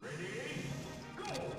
Ready, go!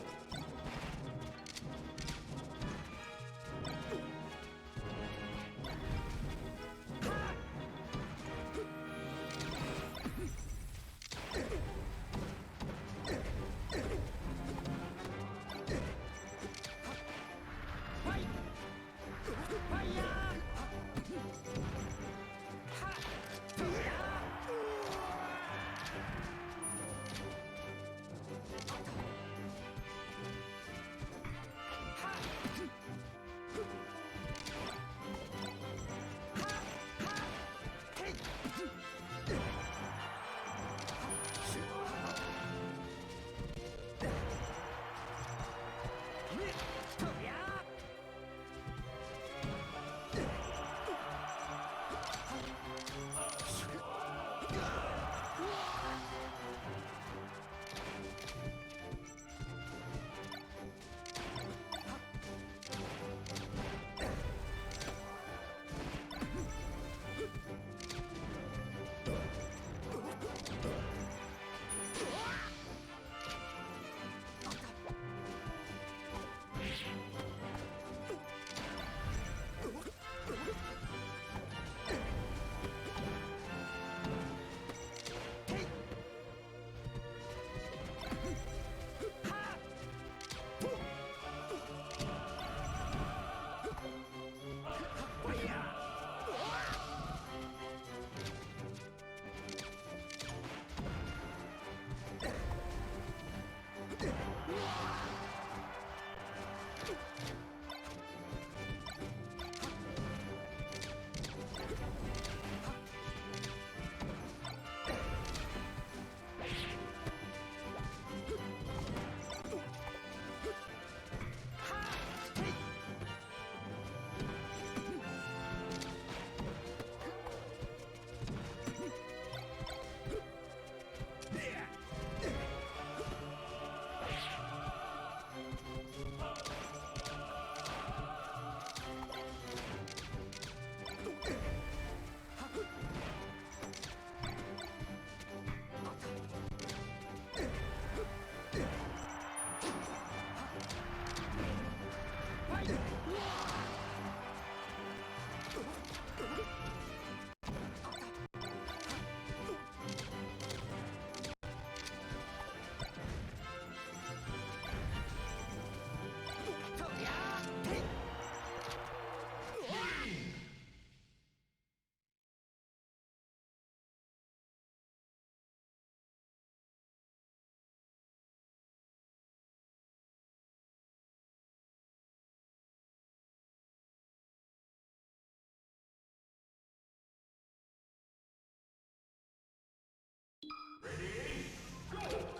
Ready, go!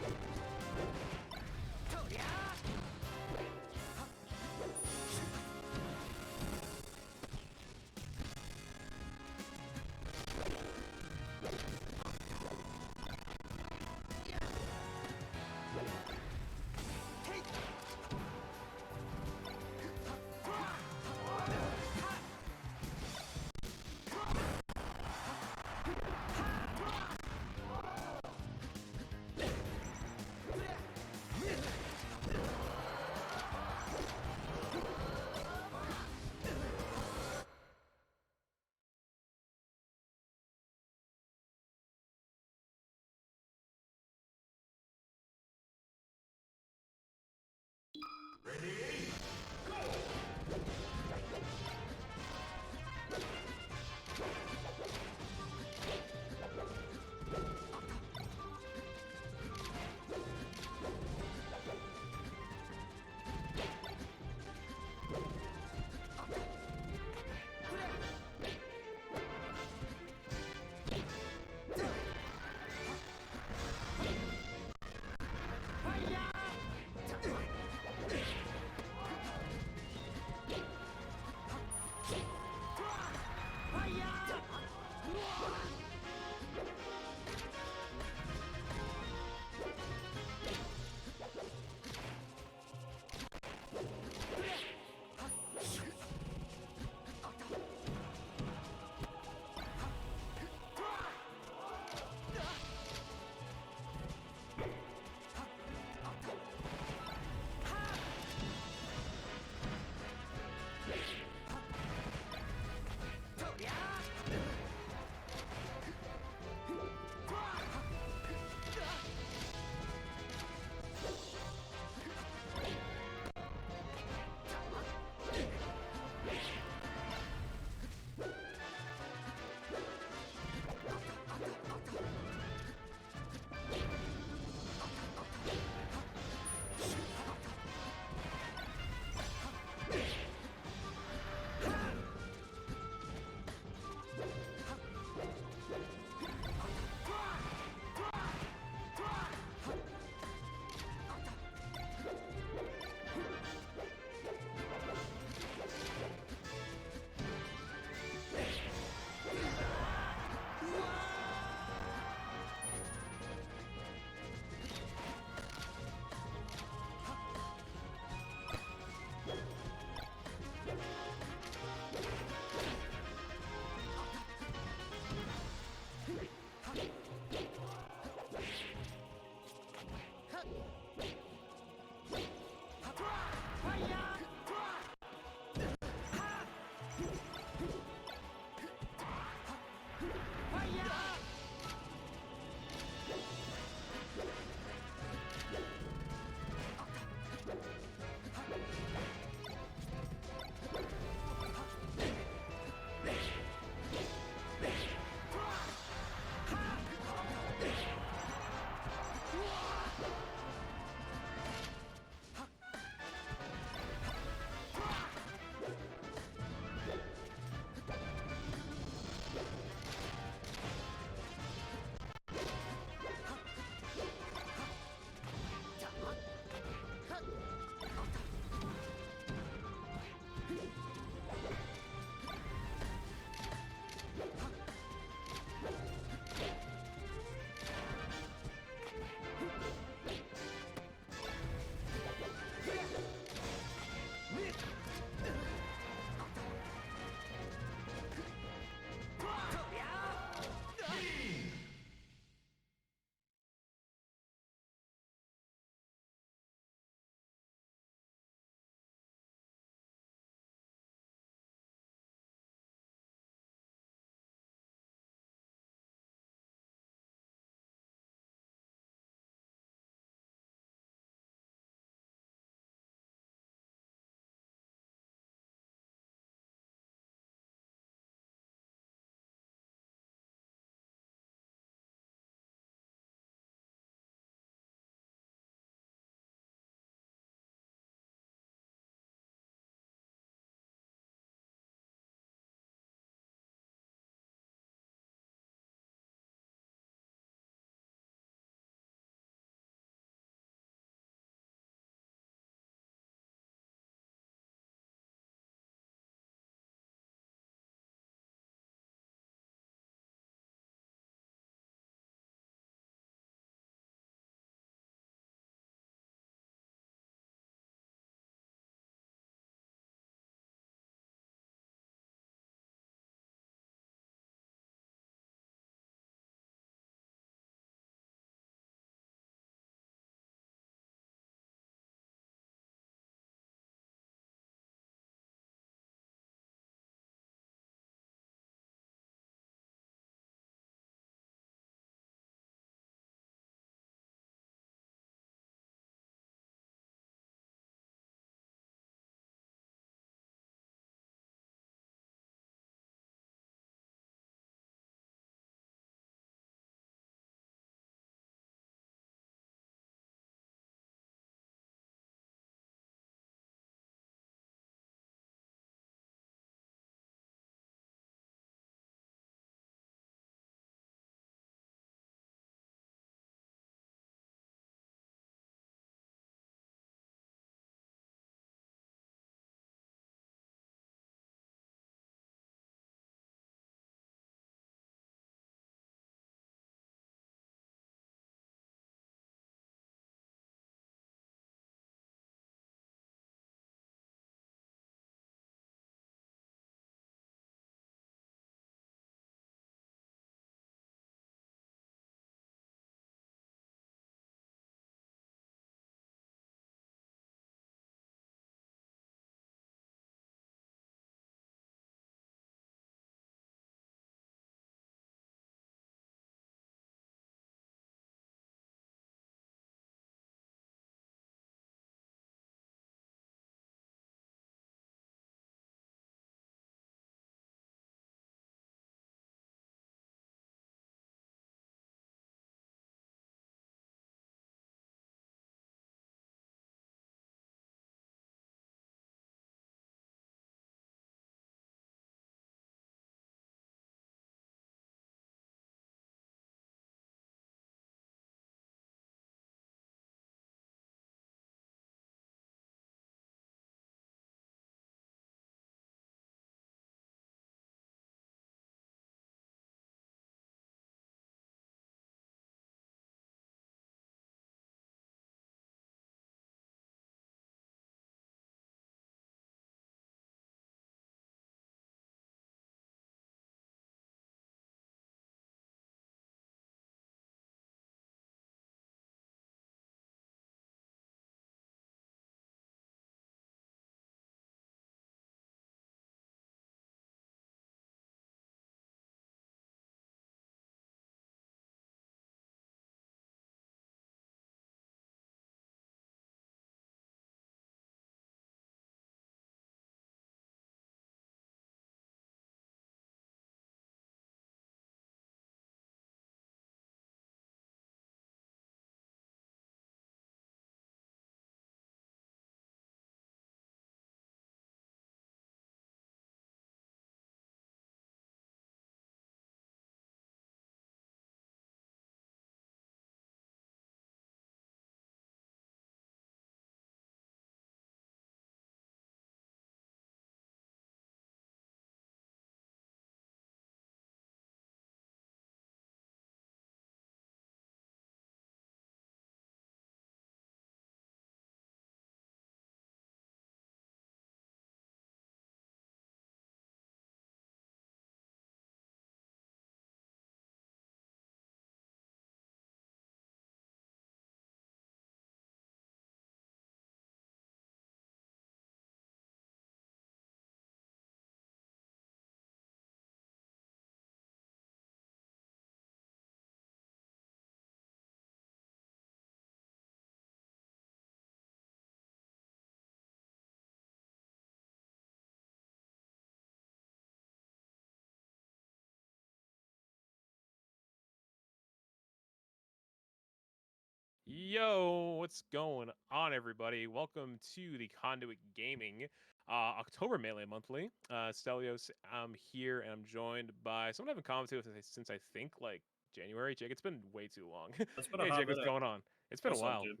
Yo, what's going on, everybody? Welcome to the Conduit Gaming October Melee Monthly. Stelios, I'm here, and I'm joined by someone I haven't commented with since I think like January. Jake, it's been way too long. It's been a Hey, hot Jake, what's minute. going on? It's been a What's up, while. dude?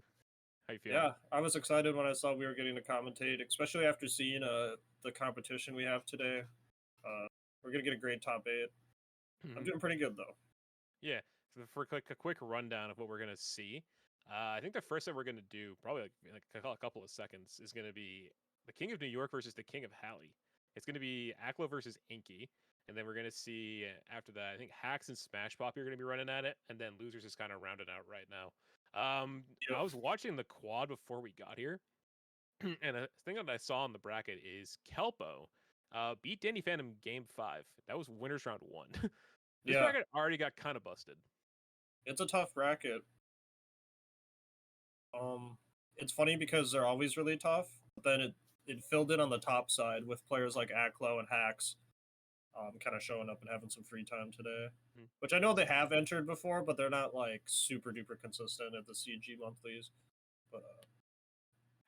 How you feeling? Yeah, I was excited when I saw we were getting to commentate, especially after seeing the competition we have today. We're gonna get a great top 8. I'm doing pretty good though. Yeah, for a quick rundown of what we're gonna see, I think the first thing we're gonna do, probably like a couple of seconds, is gonna be the King of New York versus the King of Halley. It's gonna be Aklo versus Inky, and then we're gonna see after that, I think Hacks and Smash Poppy are gonna be running at it, and then losers is kind of rounded out right now. Yep. I was watching the quad before we got here, and a thing that I saw in the bracket is Kelpo beat Danny Phantom game 5. That was winners round 1. This Yeah, bracket already got kind of busted. it's a tough bracket. It's funny because they're always really tough, but then it filled in on the top side with players like Aklo and Hacks, kind of showing up and having some free time today. Mhm. Which I know they have entered before, but they're not like super duper consistent at the CG monthlies. But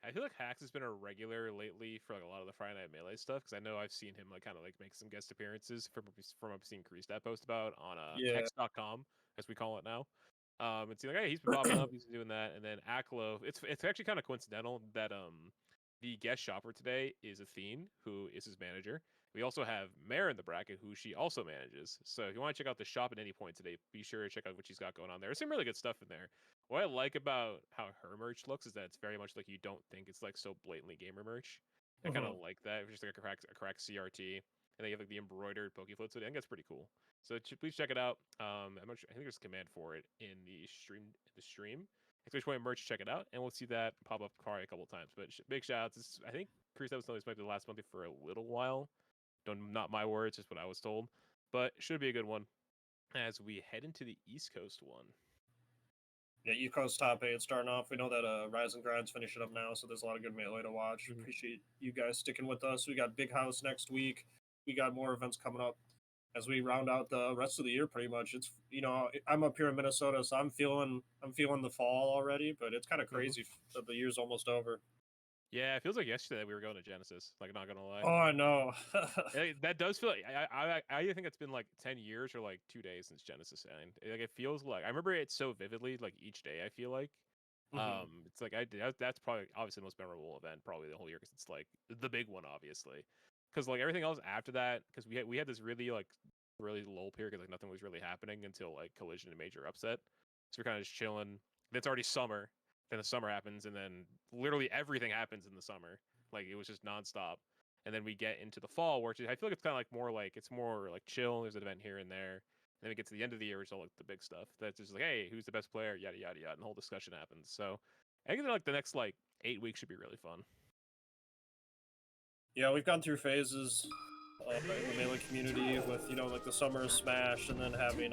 I feel like Hacks has been a regular lately for like a lot of the Friday Night Melee stuff because I know I've seen him like kind of like make some guest appearances from I've seen Kreestat post about on yeah, hex.com as we call it now. It's like, hey, he's been popping up, he's been doing that, and then Aklo. It's actually kind of coincidental that the guest shopper today is Athene, who is his manager. We also have Mare in the bracket, who she also manages. So if you want to check out the shop at any point today, be sure to check out what she's got going on there. There's some really good stuff in there. What I like about how her merch looks is that it's very much like you don't think it's like so blatantly gamer merch. I kind of like that. It's just like a crack CRT, and they have like the embroidered Pokefloats. So I think that's pretty cool. So please check it out. I'm not sure, I think there's a command for it in the stream. Exclamation point merch, check it out, and we'll see that pop up probably a couple times. But big shout outs. I think Kreestat was telling this might be the last month for a little while. Not my words, just what I was told. But should be a good one as we head into the East Coast one. Yeah, East Coast top 8 starting off. We know that Rise and Grind's finishing up now, so there's a lot of good melee to watch. Mhm. Appreciate you guys sticking with us. We got Big House next week. We got more events coming up as we round out the rest of the year. Pretty much, it's I'm up here in Minnesota, so I'm feeling the fall already. But it's kind of crazy that the year's almost over. Yeah, it feels like yesterday that we were going to Genesis. Like, not gonna lie. Oh, I know. That does feel like I either think it's been like 10 years or like 2 days since Genesis ended. Like it feels like I remember it so vividly, like each day. I feel like it's like that's probably obviously the most memorable event probably the whole year because it's like the big one obviously. Because like everything else after that, because we had this really lull period because like nothing was really happening until like Collision and Major Upset. So we're kind of just chilling. It's already summer. Then the summer happens, and then literally everything happens in the summer. Like it was just nonstop. And then we get into the fall, where I feel like it's kind of it's more like chill. There's an event here and there. And then we get to the end of the year, which is all like the big stuff. That's just like, hey, who's the best player? Yada yada yada, and the whole discussion happens. So I think like the next like 8 weeks should be really fun. Yeah, we've gone through phases in the melee community with like the summer smash, and then having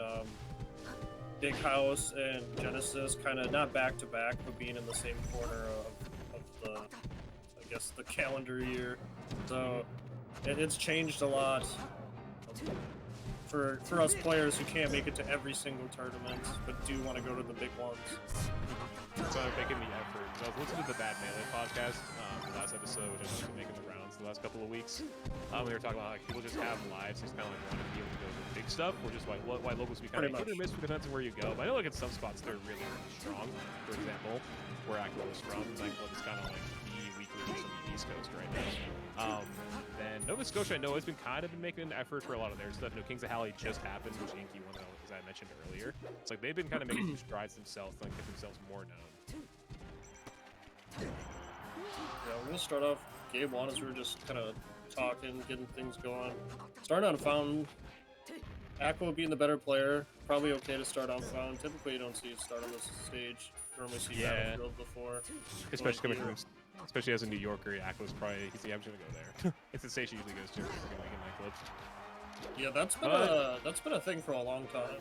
Big House and Genesis kind of not back to back, but being in the same corner of the, I guess, the calendar year. So it's changed a lot for us players who can't make it to every single tournament, but do want to go to the big ones. So I'm making the effort. So I was listening to the Bad Melee podcast, the last episode, which has been making the rounds the last couple of weeks. We were talking about like people just have lives, just kind of like want to be able to go to the big stuff, or just like why locals be kind of hit or miss, depends on where you go. But I know like in some spots they're really, really strong. For example, where Aklo is from, like is kind of like the weekly on the East Coast right now. Then Nova Scotia, I know has been making an effort for a lot of their stuff. Kings of Halley just happened, which Inky won, as I mentioned earlier. It's like they've been kind of making some strides themselves, like get themselves more known. Yeah, we're gonna start off game 1 as we were just kind of talking, getting things going. Starting on Fountain, Aqua being the better player, probably okay to start on Fountain. Typically, you don't see it start on this stage. You normally see Battlefield before. Especially coming from, especially as a New Yorker, Aqua's probably I'm just gonna go there. It's the station usually goes to like in nightclubs. Yeah, that's been a thing for a long time.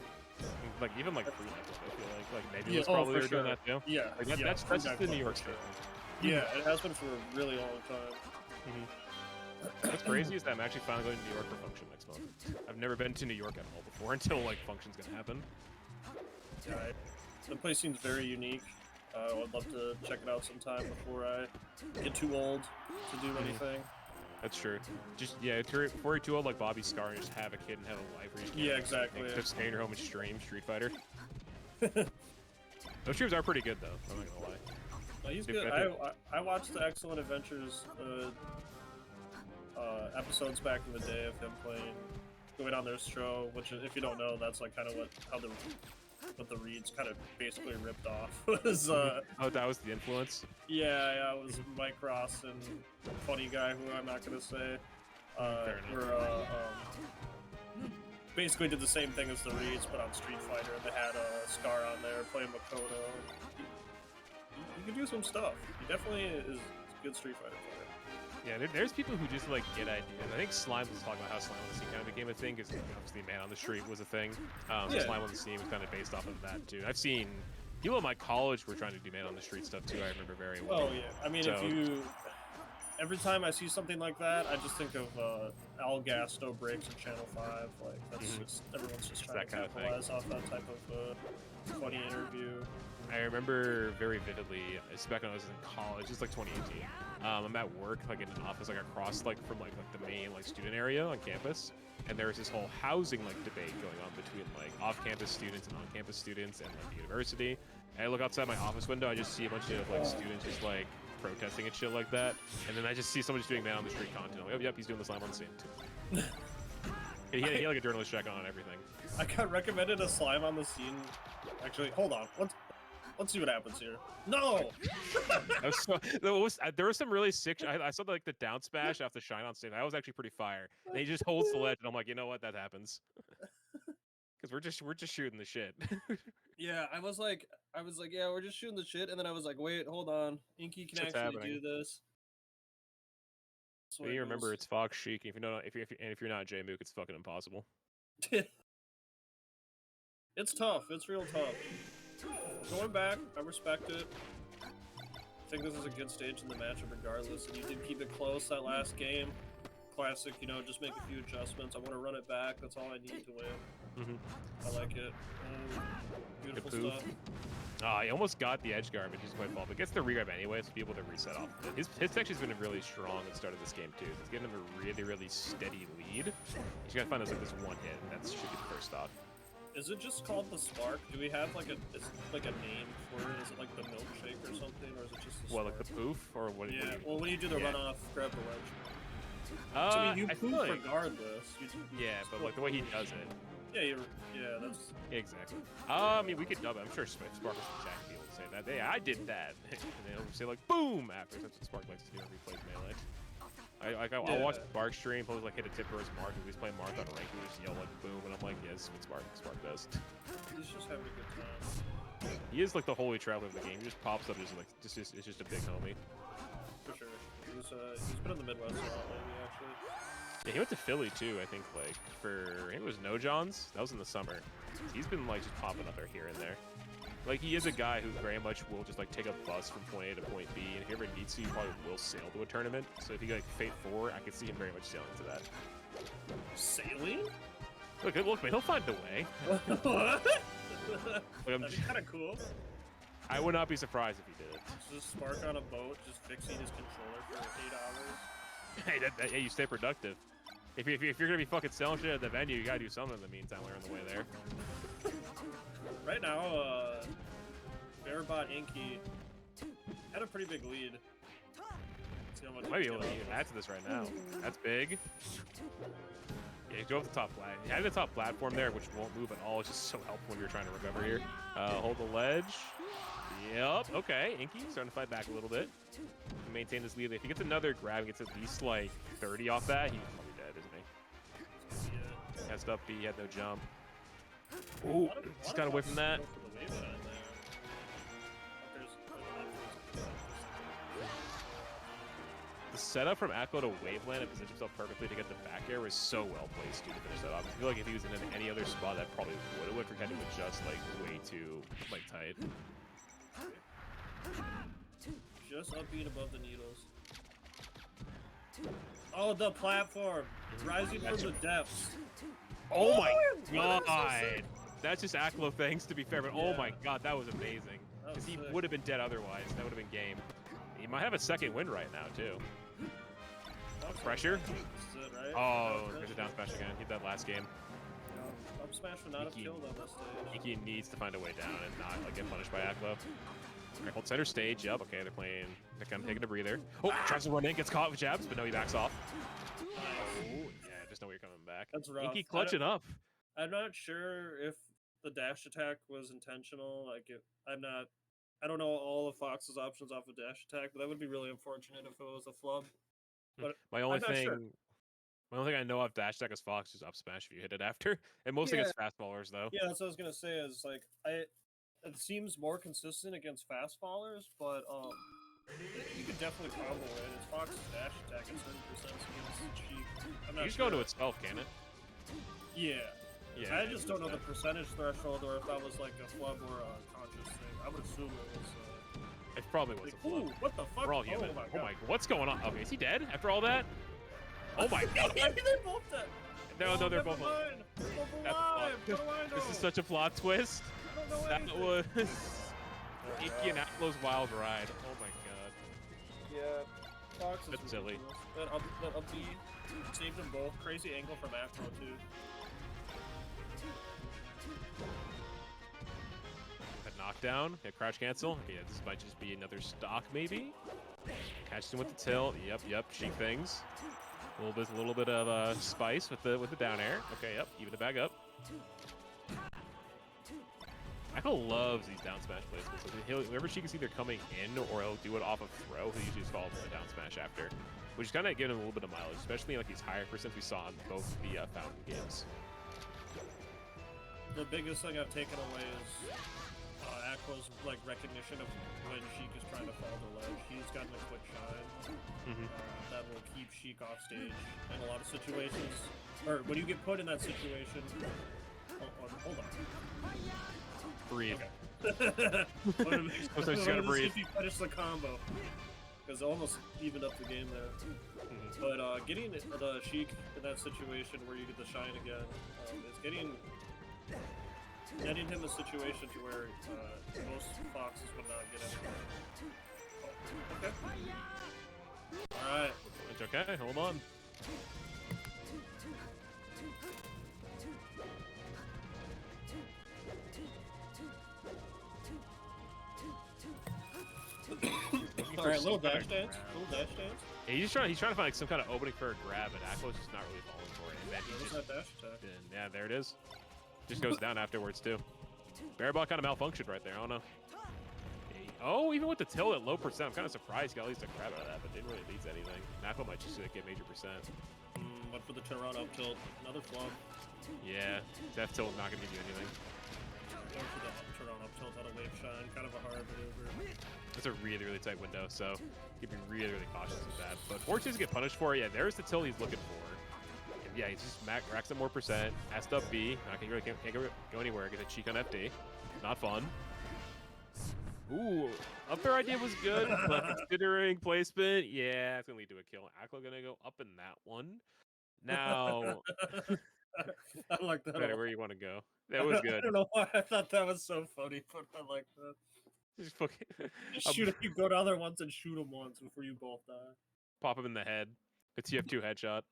Like even like pre-nightclub, I feel like Nebula's probably were doing that too. Yeah, like that's just the New York state. Yeah, it has been for a really long time. What's crazy is that I'm actually finally going to New York for Function next month. I've never been to New York at all before until like Function's gonna happen. Yeah, the place seems very unique. I would love to check it out sometime before I get too old to do anything. That's true. Just before you're too old, like Bobby Scar, and just have a kid and have a life where you just can't Yeah, do exactly. anything. Just stay in your home and stream Street Fighter. Those streams are pretty good though. I'm not gonna lie. No, he's Dude, good. I think- I watched the Excellent Adventures episodes back in the day of him going on their show, which, if you don't know, that's like kind of what the Reeds kind of basically ripped off. Was oh, that was the influence. yeah, it was Mike Ross and funny guy who I'm not gonna say. Fair enough. Were basically did the same thing as the Reeds, but on Street Fighter. They had Scar on there playing Makoto. He can do some stuff. He definitely is a good Street Fighter player. Yeah, there's people who just like get ideas. I think Slime was talking about how Slime on the Scene kind of became a thing because obviously Man on the Street was a thing. Yeah. Slime on the Scene was kind of based off of that too. I've seen people in my college were trying to do Man on the Street stuff too. I remember very well. Oh yeah, I mean, So- every time I see something like that, I just think of Al Gasto breaks in Channel 5. Like that's just everyone's just trying that to kind of thing. capitalize off that type of funny interview. I remember very vividly, it's back when I was in college, it's like 2018. I'm at work, like in an office, like across like from like the main like student area on campus, and there was this whole housing like debate going on between like off-campus students and on-campus students and like the university. And I look outside my office window, I just see a bunch of like students just like protesting and shit like that, and then I just see someone just doing Man on the Street content. I'm like, oh, yep, he's doing the Slime on the Scene too. he had like a journalist check on everything. I got recommended a Slime on the Scene. Actually, hold on. Let's see what happens here. No! There was some really sick. I saw like the down smash off the Shine on stage. That was actually pretty fire. And he just holds the ledge, and I'm like, you know what? That happens. Because we're just shooting the shit. Yeah, I was like, yeah, we're just shooting the shit, and then I was like, wait, hold on, Inky can Shit's actually happening. do this. So You remember it's Fox Chic. If you're not J Mook, it's fucking impossible. It's tough. It's real tough. Going back, I respect it. I think this is a good stage in the matchup regardless, and you did keep it close that last game. Classic, just make a few adjustments. I want to run it back. That's all I need to win. I like it. Beautiful Good stuff. He almost got the edge guard, which is quite fault, but gets the regrab anyway, so be able to reset off. His actually's been really strong at the start of this game too. It's giving him a really, really steady lead. He's gotta find us like this one hit, and that should be the first stock. Is it just called the Spark? Do we have like a name for it? Is it like the milkshake or something, or is it just the What, Spark? like the poof, or what? Yeah. Well, when you do the runoff, grab the ledge. I you feel poof like, regardless. yeah, but like the way he does it. Yeah, that's. Exactly. I mean, we could dub it. I'm sure Spark was the Jack be able to say that. Yeah, I did that. And then he'll say like, boom, after. That's what Spark likes to do when he plays Melee. I'll watch Spark stream, he'll like hit a tip towards Mark, and he's playing Mark on a rank, we just yell like boom, and I'm like, yeah, this is what Spark does. He's just having a good time. He is like the holy traveler of the game. He just pops up, it's just a big homie. For sure. He's been in the Midwest a lot lately, actually. Yeah, he went to Philly too, I think, like I think it was No John's. That was in the summer. He's been like just popping up there here and there. Like he is a guy who very much will just like take a bus from point A to point B, and if he ever needs to, he probably will sail to a tournament. So if he like Fate 4, I could see him very much sailing to that. Sailing? Look, man, he'll find a way. What? Like, That'd be kind of cool. I would not be surprised if he did it. Just Spark on a boat, just fixing his controller for 8 hours. Hey, you stay productive. If you're gonna be fucking selling shit at the venue, you gotta do something in the meantime. We're on the way there. Right now, Bearbot Inky had a pretty big lead. See how much Might be able to even add to this right now. That's big. Yeah, you go up the top flat. You had the top platform there, which won't move at all. It's just so helpful when you're trying to recover here. Hold the ledge. Yep. Okay. Inky starting to fight back a little bit. Maintain this lead. If he gets another grab, gets at least like 30 off that, he's probably dead, isn't he? Yeah. Has up B, had no jump. Ooh, just got away from that. The setup from Akko to Waveland and positioned himself perfectly to get the back air was so well placed to finish that off. I feel like if he was in any other spot, that probably would have went. We had to adjust like way too like tight. Just upbeat above the needles. Oh, the platform! Rising from the depths. Oh my god! That's just Aklo thanks, to be fair, but oh my god, that was amazing. That was Because he sick. would have been dead otherwise. That would have been game. He might have a second win right now, too. Fox Pressure? This is it, right? Oh, Down there's a down smash again. He did that last game. Up smash would not have Iki- killed on this stage. Iki needs to find a way down and not like get punished by Aklo. Alright, hold center stage. Yep, okay, they're playing. They're kind of taking a breather. Oh, tries to run in, gets caught with jabs, but no, he backs off. Oh, yeah, just know you're coming back. That's rough. Iki clutching up. I'm not sure if the dash attack was intentional. I don't know all of Fox's options off of dash attack, but that would be really unfortunate if it was a flub. But My only I'm not thing, sure. my only thing I know of dash attack is Fox is up smash if you hit it after, and mostly against fast fallers though. Yeah, that's what I was gonna say. Is like it seems more consistent against fast fallers, but you could definitely combo it. It's Fox's dash attack at 70% against cheap. I'm You not just sure. go into itself, can it? Yeah. Yeah. I just don't know the percentage threshold, or if that was like a flub or a conscious thing. I would assume it was. It probably was Like, a flub. ooh, what the fuck? We're all human. Oh my Oh god. my, what's going on? Okay, is he dead after all that? Oh my god. They're both dead. No, no, they're never both. mind. They're both That's a alive. plot. What do I know? This is such a plot twist. I don't know That anything. was Oh, Iki and God. Aklo's wild ride. Oh my god. Yeah, Fox is That's silly. ridiculous. That up B saved them both. Crazy angle from Acro too. A knockdown. Yeah, crouch cancel. Okay, yeah, this might just be another stock maybe. Catches him with the tilt. Yep. Cheap things. A little bit of spice with the down air. Okay, yep. Even the bag up. Aklo loves these down smash placements. So whenever Sheikah's either coming in or he'll do it off of throw, he'll usually just follow with a down smash after, which is kind of giving him a little bit of mileage, especially in like these higher percents we saw in both the Fountain games. The biggest thing I've taken away is Aqua's like recognition of when Sheik is trying to fall the ledge. He's gotten a quick shine that will keep Sheik off stage in a lot of situations. Or when you get put in that situation. Hold on. Breathe. Okay. Sometimes you just gotta breathe. If you finish the combo, because almost evened up the game there. But getting the Sheik in that situation where you get the shine again is getting him a situation to where most foxes would not get it. Oh, okay. All right. It's okay. Hold on. All right, little dash dance. Yeah, he's trying to find like some kind of opening for a grab, but Aklo's just not really falling for it. And then he Where's just, that dash attack? and yeah, there it is. Just goes down afterwards too. Barryball kind of malfunctioned right there. I don't know. Oh, even with the tilt at low percent, I'm kind of surprised he got at least a grab out of that, but didn't really lead to anything. Aklo might just get major percent. But for the Tehran up tilt, another flub. Yeah, that tilt not gonna give you anything. Going for the Tehran up tilt on a wave shine, kind of a hard maneuver. It's a really tight window, so you can be really cautious with that. But fortunate to get punished for it. Yeah, there's the tilt he's looking for. And yeah, he's just racks up more percent. Asked up B. Can't go anywhere. Gets a cheek on FD. Not fun. Ooh, up air idea was good, but considering placement, yeah, it's gonna lead to a kill. Aklo gonna go up in that one. Now, I like that. better where you want to go. That was I good. don't know why I thought that was so funny, but I like that. Just fucking Just shoot you go down there once and shoot him once before you both die. pop him in the head. A TF2 headshot.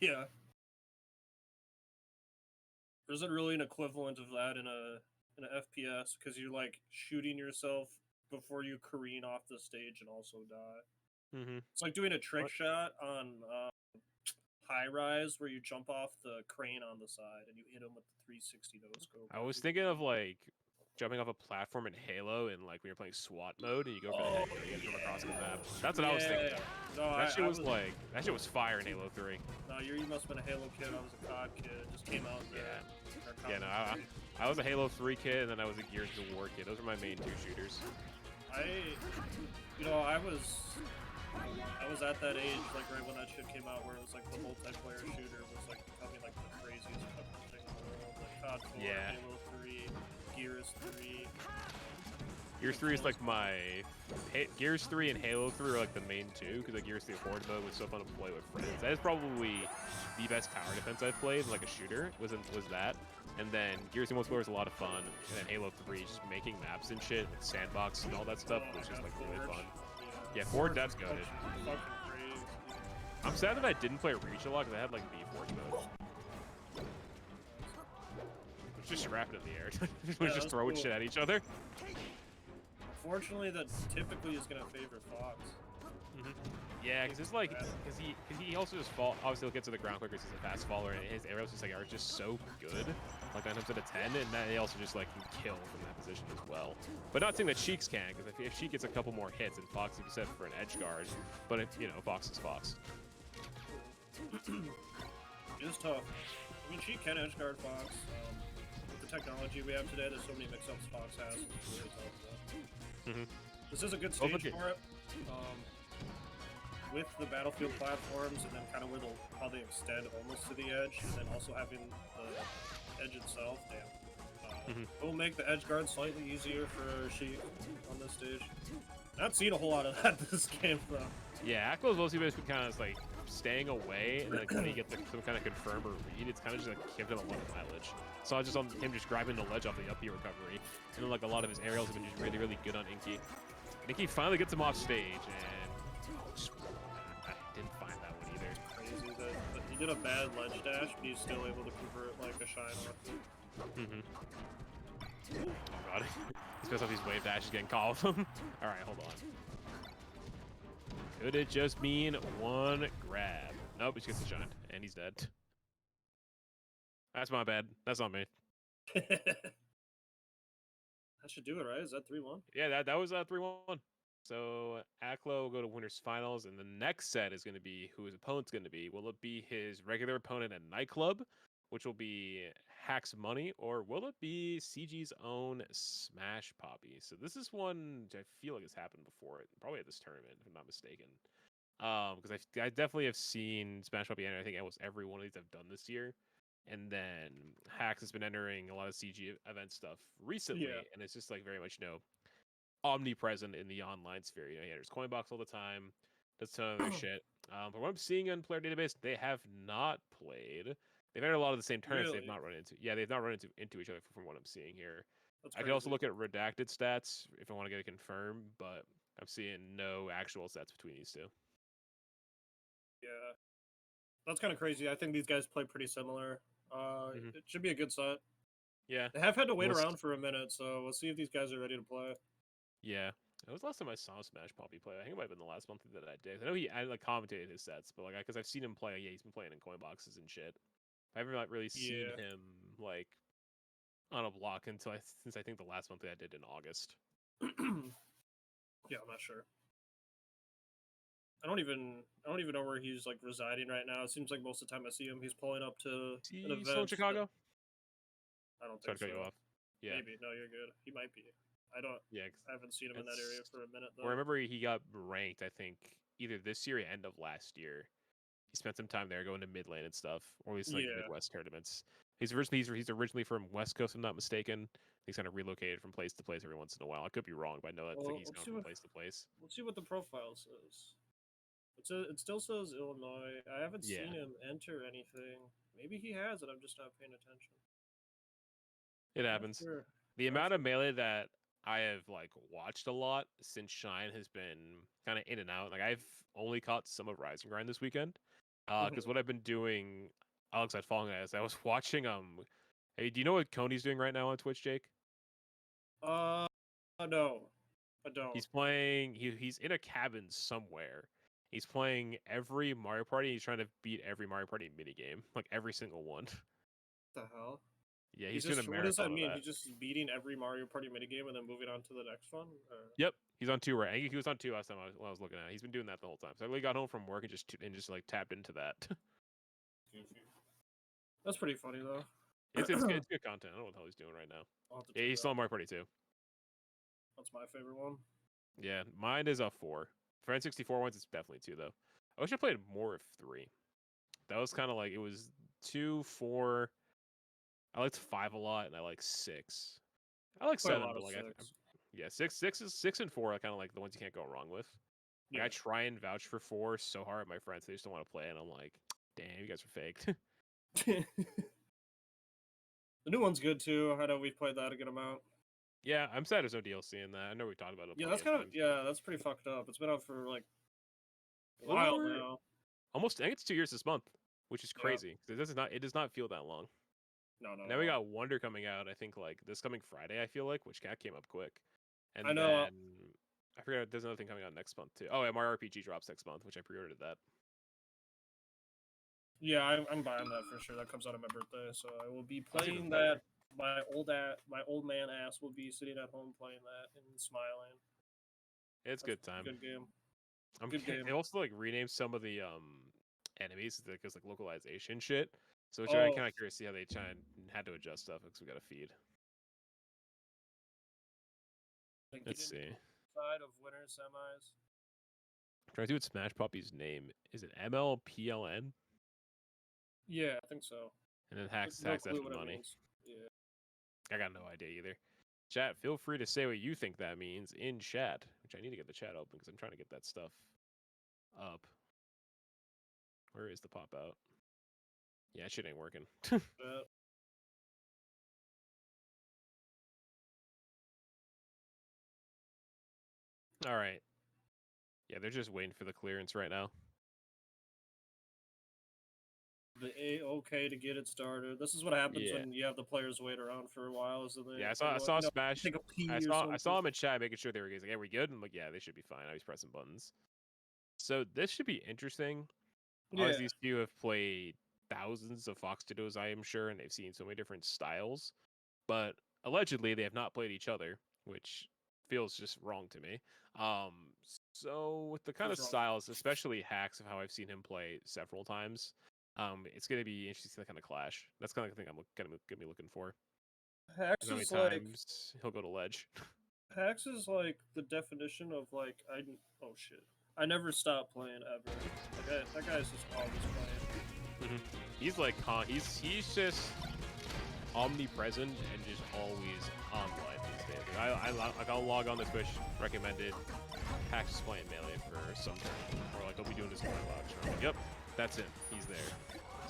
Yeah. There isn't really an equivalent of that in a FPS because you're like shooting yourself before you careen off the stage and also die. Mm-hmm. It's like doing a trick shot on high rise where you jump off the crane on the side and you hit him with the 360 no scope. I was thinking of like jumping off a platform in Halo and like when you're playing SWAT mode and you go for the head and you get from across the map. That's what I was thinking. No, That shit was like that shit was fire in Halo 3. No, you must have been a Halo kid. I was a COD kid. It just came out. Yeah, no, I was a Halo 3 kid and then I was a Gears of War kid. Those were my main two shooters. I was at that age, like right when that shit came out, where it was like the multiplayer shooter was like becoming like the craziest fucking thing in the world. Like COD 4, Yeah. Halo 3, Gears 3. Gears 3 is like my Gears 3 and Halo 3 are like the main two because like Gears 3 Horde mode was so fun to play with friends. That is probably the best tower defense I've played, like a shooter. Was that? And then Gears of War is a lot of fun. And then Halo 3, just making maps and shit, with sandbox and all that stuff, Oh my was just God, like really Forge. fun. Yeah, Forge, that's fucking- goated. fucking crazy. I'm sad that I didn't play Reach a lot because I had like the Forge mode. It's just scrapping in the air. We're Yeah, just that's throwing cool. shit at each other. Fortunately, that typically is gonna favor Fox. Yeah, because it's like, because he also just obviously he'll get to the ground quicker because he's a fast faller, and his arrows just like are just so good, like 9 times out of 10, and that he also just like can kill from that position as well. But not saying that Sheik's can, because if Sheik gets a couple more hits, and Fox, like you said, for an edge guard, but if Fox is Fox. It is tough. I mean, she can edge guard Fox. With the technology we have today, there's so many mix-ups Fox has. It's really tough. Mhm. This is a good Oh, stage look for it. With the battlefield platforms, and then kind of how they extend almost to the edge, and then also having the edge itself. Damn. It will make the edge guard slightly easier for Sheik on this stage. Not seen a whole lot of that this game though. Yeah, Aklo's mostly basically kind of like staying away, and then when he gets like, some kind of confirm or read, it's kind of just like gives him a lot of mileage. So I just on him just grabbing the ledge off the up B recovery, and then like a lot of his aerials have been just really, really good on Inky. Inky finally gets him off stage, and just, I didn't find that one either. Crazy that he did a bad ledge dash, but he's still able to convert like a shine off. Oh god, especially these wave dashes getting caught with him. All right, hold on. Could it just mean one grab? Nope, he just gets the shine, and he's dead. That's my bad. That's not me. That should do it, right? Is that 3-1? Yeah, that was 3-1. So Aklo will go to winners finals, and the next set is going to be who his opponent's going to be. Will it be his regular opponent at Nightclub, which will be Hack's Money, or will it be CG's own Smash Poppy? So this is one which I feel like has happened before, probably at this tournament, if I'm not mistaken. Because I definitely have seen Smash Poppy, and I think almost every one of these I've done this year. And then Hacks has been entering a lot of CG event stuff recently, and it's just like very much omnipresent in the online sphere. He enters Coinbox all the time, does a ton of other shit. But what I'm seeing on player database, they have not played. They've entered a lot of the same tournaments. Really? They've not run into. Yeah, they've not run into each other from what I'm seeing here. That's I could also crazy. look at redacted stats if I want to get it confirmed, but I'm seeing no actual sets between these two. Yeah. That's kind of crazy. I think these guys play pretty similar. It should be a good set. Yeah. They have had to wait Most- around for a minute, so we'll see if these guys are ready to play. Yeah. That was the last time I saw Smash Poppy play. I think it might have been the last month that I did. I know I like commentated his sets, but like because I've seen him play. Yeah, he's been playing in coin boxes and shit. I haven't like, really seen Yeah. him like on a block since I think the last month that I did in August. Yeah, I'm not sure. I don't even know where he's like residing right now. It seems like most of the time I see him, he's pulling up to Is he an event. still in Chicago? I don't Sorry think to cut so. you off. Yeah. Maybe. No, you're good. He might be. Yeah. I haven't seen him in that area It's- for a minute though. Well, I remember he got ranked. I think either this year or end of last year. He spent some time there going to mid lane and stuff, or at least like Yeah. Midwest tournaments. He's originally from West Coast, if I'm not mistaken. He's kind of relocated from place to place every once in a while. I could be wrong, but I know that Well, he's let's gone see from what- place to place. Let's see what the profile says. It still says Illinois. I haven't Yeah. seen him enter anything. Maybe he has, and I'm just not paying attention. It Not happens. sure. The Not amount of melee that I have like watched a lot since Shine has been kind of in and out. Like I've only caught some of Rising Grind this weekend. Because what I've been doing, alongside following that, is I was watching Hey, do you know what Coney's doing right now on Twitch, Jake? No, I don't. He's playing. He's in a cabin somewhere. He's playing every Mario Party. He's trying to beat every Mario Party minigame, like every single one. What the hell? Yeah, He's he's doing a just, what does that marathon of mean? that. He's just beating every Mario Party minigame and then moving on to the next one? Or... Yep, he's on 2 right. I think he was on 2 last time when I was looking at it. He's been doing that the whole time. So I really got home from work and just like tapped into that. That's pretty funny though. It's good content. I don't know what the hell he's doing right now. I'll have to Yeah, check he's it still out. on Mario Party 2. That's my favorite one. Yeah, mine is a 4. For N64 ones, it's definitely 2 though. I wish I played more of 3. That was kind of like it was 2, 4. I liked 5 a lot, and I like 6. I like Quite a 7, lot but of like 6. yeah, 6 and 4 are kind of like the ones you can't go wrong with. Like, Yeah. I try and vouch for 4 so hard, my friends they just don't want to play, and I'm like, damn, you guys are faked. The new one's good too. I know we've played that a good amount. Yeah, I'm sad there's no DLC in that. I know we talked about it. Yeah, plenty that's of kind of times. yeah, that's pretty fucked up. It's been out for like a Little while over- now. Almost, I think it's 2 years this month, which is Yeah. crazy. 'Cause it does not feel that long. No, no. Now we got Wonder coming out. I think like this coming Friday. I feel like, which came up quick. And I know, then I forgot there's another thing coming out next month too. Oh, yeah, Mario RPG drops next month, which I pre-ordered that. Yeah, I'm buying that for sure. That comes out on my birthday, so I will be That's even playing better. that. My old man ass will be sitting at home playing that and smiling. It's That's good time. Good game. I'm Good game. They also like renamed some of the enemies because like localization shit. So which Oh. I'm kind of curious to see how they had to adjust stuff because we got a feed. Like, Let's get see. inside of winter semis. I'm trying to see what Smash Puppy's name is. It MLPLN? Yeah, I think so. And then hacks No hacks clue F what and it money. means. Yeah. I got no idea either. Chat, feel free to say what you think that means in chat, which I need to get the chat open because I'm trying to get that stuff up. Where is the pop out? Yeah, shit ain't working. All right. Yeah, they're just waiting for the clearance right now. The A-OK to get it started. This is what happens Yeah. when you have the players wait around for a while. Is that they, Yeah, I they saw want, Smash. take a pee I or saw something. him in chat making sure they were like, "Are we good?" I'm like, "Yeah, they should be fine." I was pressing buttons. So this should be interesting. Yeah. Obviously, these few have played thousands of Fox Dittos, I am sure, and they've seen so many different styles. But allegedly, they have not played each other, which feels just wrong to me. So with the kind of Feels wrong. styles, especially hacks of how I've seen him play several times, it's gonna be interesting to kind of clash. That's kind of the thing I'm gonna be looking for. Hacks How many is like times he'll go to ledge? Hacks is like the definition of like oh shit. I never stop playing ever. That guy's just always playing. He's like, he's just omnipresent and just always online these days. Like, I'll log on to Twitch recommended. Hacks is playing melee for some time, or like he'll be doing his coin box. And I'm like, yep, that's it. He's there.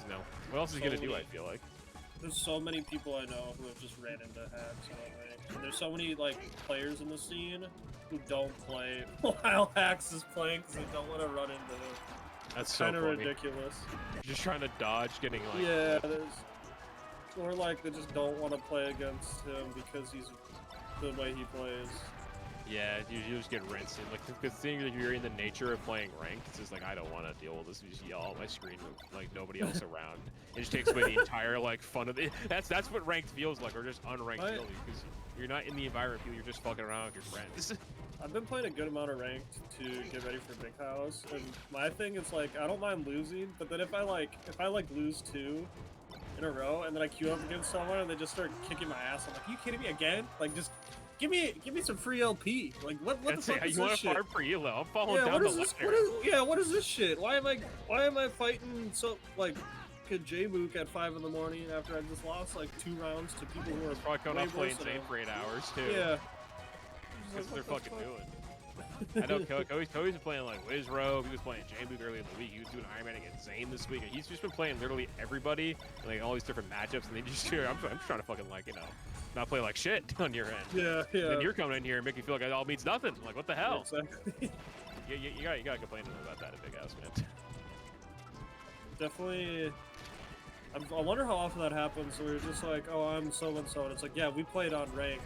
You know, what else is he gonna do? I feel like. There's so many people I know who have just ran into hacks. There's so many like players in the scene who don't play while hacks is playing because they don't want to run into him. That's so Kind of funny. ridiculous. Just trying to dodge, getting like. Yeah, or like they just don't want to play against him because he's the way he plays. Yeah, you just get rinsed. And, like, because seeing that you're in the nature of playing ranked, it's just like I don't want to deal with this. You just yell at my screen with like nobody else around. It just takes away the entire like fun of it. That's what ranked feels like, or just unranked Right. feels, because you're not in the environment. You're just fucking around with your friends. I've been playing a good amount of ranked to get ready for Big House, and my thing is like I don't mind losing, but then if I lose 2 in a row and then I queue up against someone and they just start kicking my ass, I'm like, are you kidding me again? Like just give me some free LP. Like what the That's fuck it. is You want this to shit? farm for elo? I'm falling Yeah, down what the is this? ladder. What is this shit? Why am I fighting so like J-Mook at 5 in the morning after I just lost like 2 rounds to people who are Probably coming way off playing worse than Zane him? for 8 hours too. Yeah. That's what they're What the fucking fuck? doing. I know Cody's been playing like Wizrobe. He was playing J-Mook earlier in the week. He was doing Iron Man against Zane this week. And he's just been playing literally everybody and like all these different matchups. And they just I'm just trying to fucking like not play like shit on your end. Yeah. And then you're coming in here and making me feel like it all means nothing. Like what the hell? Exactly. You gotta complain about that at Big House, man. Definitely. I wonder how often that happens. Where it's just like, oh, I'm so and so, and it's like, yeah, we played on ranked.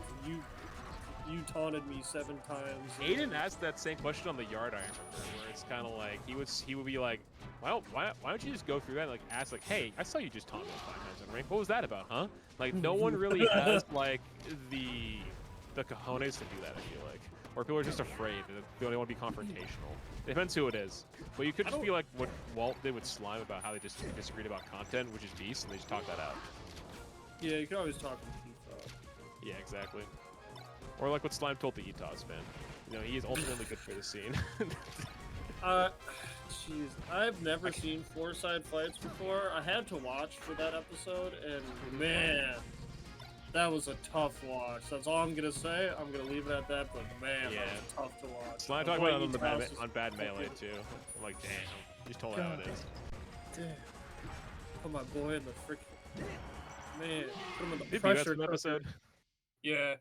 You taunted me 7 times. Aiden asked that same question on the yard, I remember, where it's kind of like he would be like, why don't you just go through that and like ask like, hey, I saw you just taunt me 5 times on rank. What was that about, huh? Like no one really has like the cojones to do that. I feel like, or people are just afraid. They don't want to be confrontational. It depends who it is. But you could just be like what Walt did with Slime about how they just disagreed about content, which is beast, and they just talk that out. Yeah, you can always talk to people. Yeah, exactly. Or like what Slime told the Etos, man. You know, he is ultimately good for the scene. Jeez, I've never seen 4-side fights before. I had to watch for that episode, and man, that was a tough watch. That's all I'm gonna say. I'm gonna leave it at that. But man, Yeah. that was tough to watch. Slime The talked way about it Etos on Bad Melee too. I'm like, damn. He just told her how it is. Damn. Put my boy in the freaking Man, put him in the Did you pressure an episode? Yeah.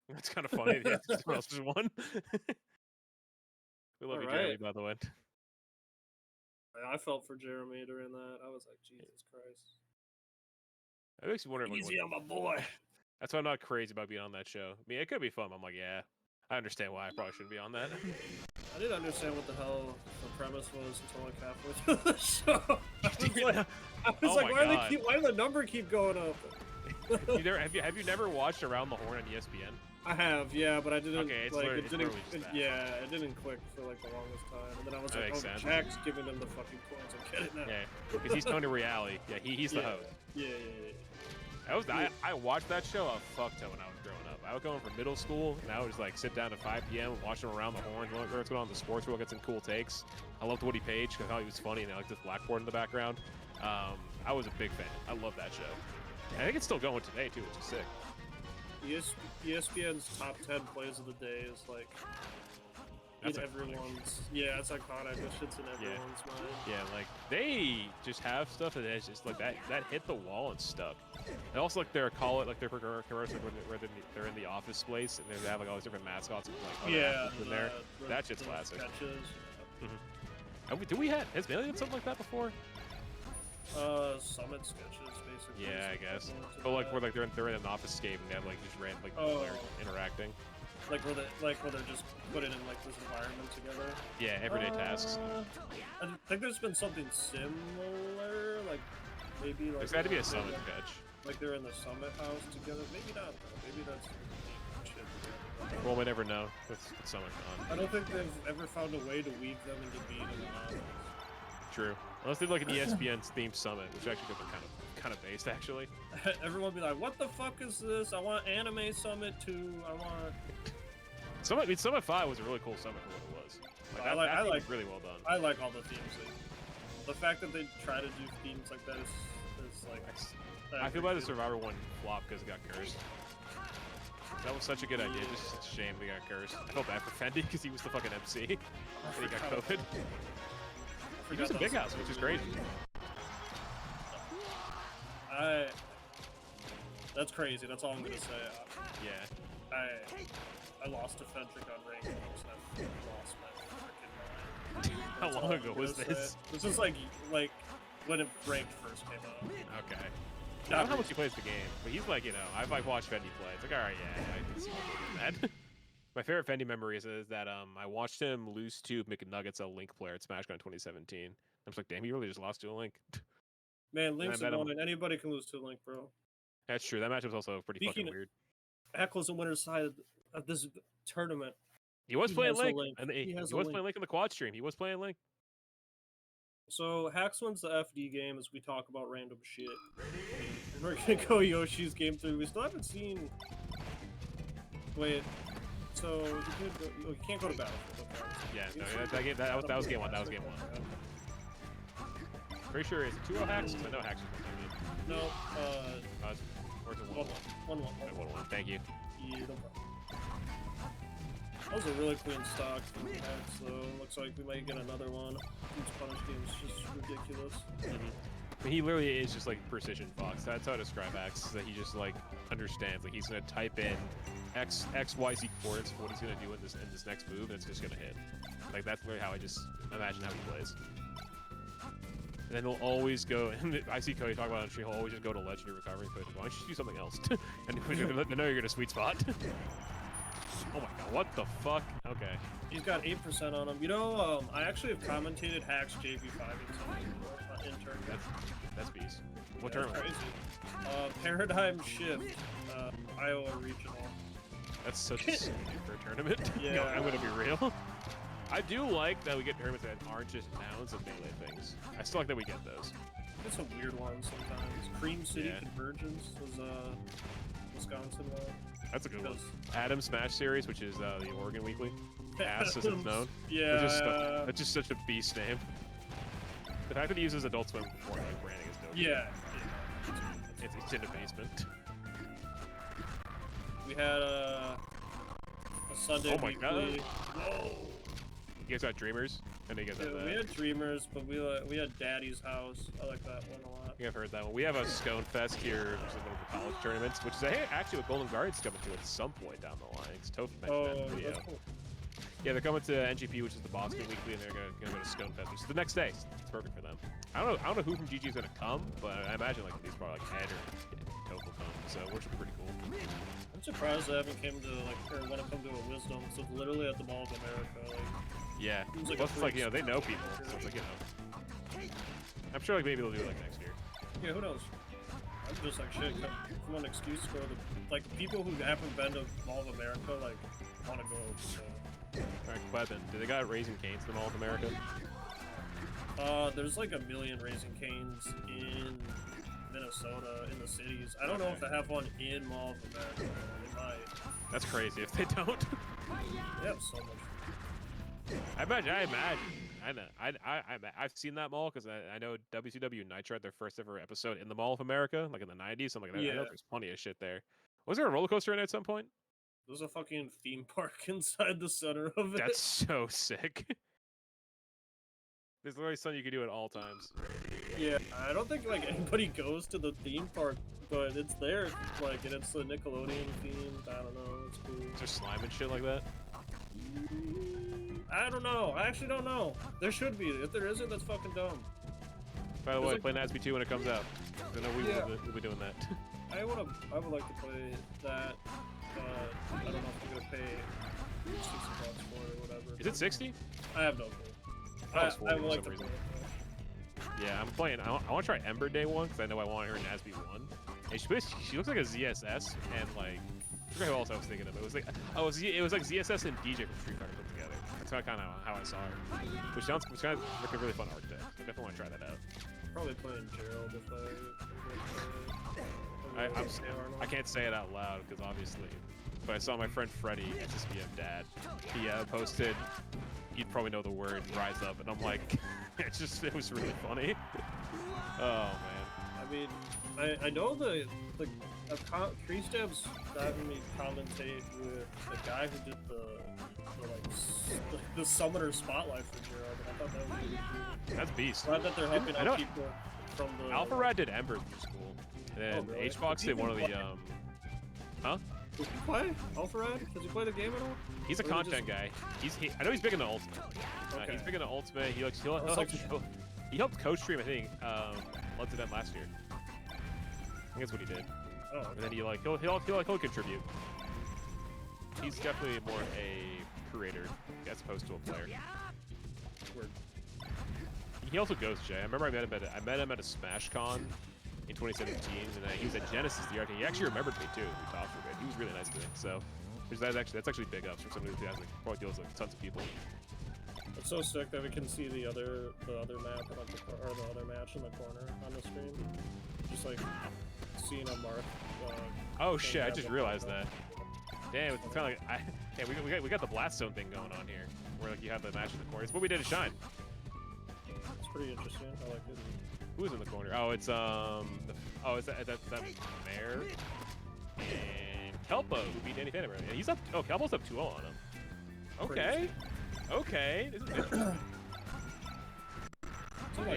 That's kind of funny. Yeah, someone else just won. We love you, Alright. Jeremy, by the way. I felt for Jeremy during that. I was like, Jesus Christ. It makes me wonder. Like, Easy on my boy. that's why I'm not crazy about being on that show. I mean, it could be fun. I'm like, yeah, I understand why I probably shouldn't be on that. I didn't understand what the hell the premise was until like halfway through the show. I was Oh like, my God. why did the number keep going up? Have you never watched Around the Horn on ESPN? I have, yeah, but I didn't Okay, it's like literally- it it's didn't. literally just that. Yeah, it didn't click for like the longest time, and then I was That like, makes oh, sense. Jack's giving them the fucking points. I get it now. Yeah, because he's Tony Reali. Yeah, he's the Yeah. host. Yeah. I watched that show a fuck ton when I was growing up. I was going from middle school, and I would just like sit down at 5 p.m. and watch him Around the Horn. What's going on in the sports world? Get some cool takes. I loved Woody Page because I thought he was funny, and I liked this blackboard in the background. I was a big fan. I love that show. And I think it's still going today too, which is sick. ESPN's top 10 plays of the day is like That's in iconic. everyone's. Yeah, it's iconic. That shit's in everyone's mind. Yeah, like they just have stuff that is just like that hit the wall and stuck. And also like their commercial where they're in the office place and they have like all these different mascots and like other Yeah, actors in there. That shit's the classic. Sketches. Do we have has Bailey done something like that before? Summit sketches basically. Yeah, I guess. Similar to But like that. where like they're in an office scape and they have like just random like Oh. they're interacting. like where they're just put it in like this environment together. Yeah, everyday tasks. I think there's been something similar, like maybe like There's got to be a they're, summit like, sketch. like they're in the Summit house together. Maybe not. Though. Maybe that's shit. Well, we never know with Summit I Con. don't think they've ever found a way to weave them into being in the office. True. Unless they look at ESPN's themed summit, which actually could be kind of based actually. Everyone be like, "What the fuck is this? I want Anime Summit too. I want." Summit 5 was a really cool summit for what it was. Like, I that like was really well done. I like all the themes. The fact that they try to do themes like that is like. I feel bad the Survivor one flopped because it got cursed. That was such a good idea, just such a shame they got cursed. I felt bad for Fendi because he was the fucking MC and he got COVID. He was a big house, which is crazy. That's crazy. That's all I'm gonna say. Yeah. I lost to Fendrick on rankings. I lost my freaking mind. How That's long all I'm ago gonna was say. this? This is like when it ranked first came out. Okay. I don't know how much he plays the game, but he's like, I've like watched Fendi play. It's like, all right, yeah, I can see why doing that. My favorite Fendi memory is that I watched him lose to McNuggets, a Link player at SmashCon 2017. I'm just like, damn, he really just lost to a Link. Man, Link's met him. annoying. Anybody can lose to Link, bro. That's true. That matchup was also pretty Speaking fucking of- weird. Heckle's the winner's side of this tournament. He was he playing has a Link, Link. and He he has was a playing Link. Link in the quad stream. He was playing Link. So Hax wins the FD game as we talk about random shit. And we're gonna go Yoshi's game 3. We still haven't seen. Wait. So you can't go to Battlefield. Okay. Yeah, no, that was game one. That was game one. Pretty sure it's 2-0 Hacks. 'Cause I know Hacks was playing it. No. Or is it 1-1? 1-1. 1-1. Thank you. Yeah, no problem. That was a really clean stock from Hax, though. Looks like we might get another one. These punish games just ridiculous. But he literally is just like precision fox. That's how I describe X. Is that he just like understands. Like he's gonna type in X Y Z coordinates for what he's gonna do in this next move, and it's just gonna hit. Like that's literally how I just imagine how he plays. And then he'll always go. And I see Cody talk about it on stream. He'll always just go to legendary recovery. Why don't you just do something else? And I know you're gonna sweet spot. Oh my god! What the fuck? Okay. He's got 8% on him. You know, I actually have commentated Hax JV5 in tournament. That's beast. What That's tournament? crazy. Paradigm Shift, Iowa Regional. That's such a sick name for a tournament. Yeah. I'm gonna be real. I do like that we get tournaments that aren't just nouns of melee things. I still like that we get those. There's some weird ones sometimes. Cream City Yeah. Convergence was Wisconsin one. That's a good one. Because- Adam Smash series, which is the Oregon Weekly. Ass as it's known. Yeah. That's just such a beast name. The fact that he uses Adult Swim before like branding is dope. Yeah. It's in the basement. We had a Sunday Oh my God. Weekly. Whoa. You guys got Dreamers? I know you guys have Yeah, that. we had Dreamers, but we had Daddy's House. I like that one a lot. I think I've heard that one. We have a Scone Fest here, which is one of the college tournaments, which is actually what Golden Guardian's coming to at some point down the line. Because Toph mentioned that in the video. That's cool. Yeah, they're coming to NGP, which is the Boston Weekly, and they're gonna go to Scone Fest, which is the next day. So it's perfect for them. I don't know who from GG is gonna come, but I imagine like these probably like Ed or Toph will come, so which would be pretty cool. I'm surprised they haven't came to or want to come to a Wisdom. So it's literally at the Mall of America. Yeah, Seems like plus a it's like freak they know spot. people, so it's like I'm sure like maybe they'll do it like next year. Yeah, who knows? I'm just like shit. Come on, excuse for the people who haven't been to Mall of America want to go. So. All right, Quebin, do they got Raising Cane's in the Mall of America? There's like a million Raising Canes in Minnesota, in the cities. I don't know if they have one in Mall of America. They might. That's crazy if they don't. They have so much. I know. I've seen that mall because I know WCW and Nitro had their first ever episode in the Mall of America, like in the 90s. So I'm like, I know there's plenty of shit there. Was there a roller coaster in it at some point? There's a fucking theme park inside the center of it. That's so sick. There's literally something you can do at all times. Yeah, I don't think like anybody goes to the theme park, but it's there, like, and it's a Nickelodeon themed. I don't know, it's cool. Is there slime and shit like that? I don't know. I actually don't know. There should be. If there isn't, that's fucking dumb. By the way, like- play NASB 2 when it comes out. I know we'll be doing that. I would like to play that. I don't know if I'm gonna pay $60 for it or whatever. Is it 60? I have no clue. thought it was I 40 would for like some to play reason. it. Yeah, I'm playing. I want to try Ember Day 1 because I know I want her in NASB 1. And she looks like a ZSS and like I forgot who else I was thinking of. It was like it was like ZSS and DJ from Street Fighter put together. That's kind of how I saw her. Which sounds kind of like a really fun archetype. I definitely want to try that out. Probably playing Gerald if I can't say it out loud because obviously, but I saw my friend Freddie, SSBM dad. He posted. You'd probably know the word "rise up," and I'm like, it was really funny. Oh man. I mean, I know Creastab's having me commentate with the guy who did the summoner spotlight for Gerald, and I thought that was really cool. That's beast. Glad that they're helping out people from the Alpha Rad did Ember through school, and then really? HBox did one of the Huh? Does he play Alpha Rad? Does he play the game at all? He's a Or is he content guy. I know he's big into Ultimate. Okay. He's big into Ultimate. He helped coach stream, I think, Let's Event last year. I think that's what he did. Oh, And then he'll contribute. He's definitely more a creator as opposed to a player. Word. He also goes Jay. I remember I met him at a Smash Con in 2017, and he was at Genesis the year. He actually remembered me too. We talked for a bit. He was really nice to me. So that's actually big ups from somebody who has like probably deals with like tons of people. It's so sick that we can see the other map or the other match in the corner on the screen. Just like seeing a mark. Oh shit! I just realized that. Damn, it's kind of like we got the Blast Zone thing going on here, where like you have the match in the corner. It's what we did at Shine. It's pretty interesting. I like it. Who's in the corner? Oh, it's is that Mare and Kelpo who beat Danny Phantom. Yeah, he's up. Oh, Kelpo's up 2-0 on him. Okay, okay. This is good.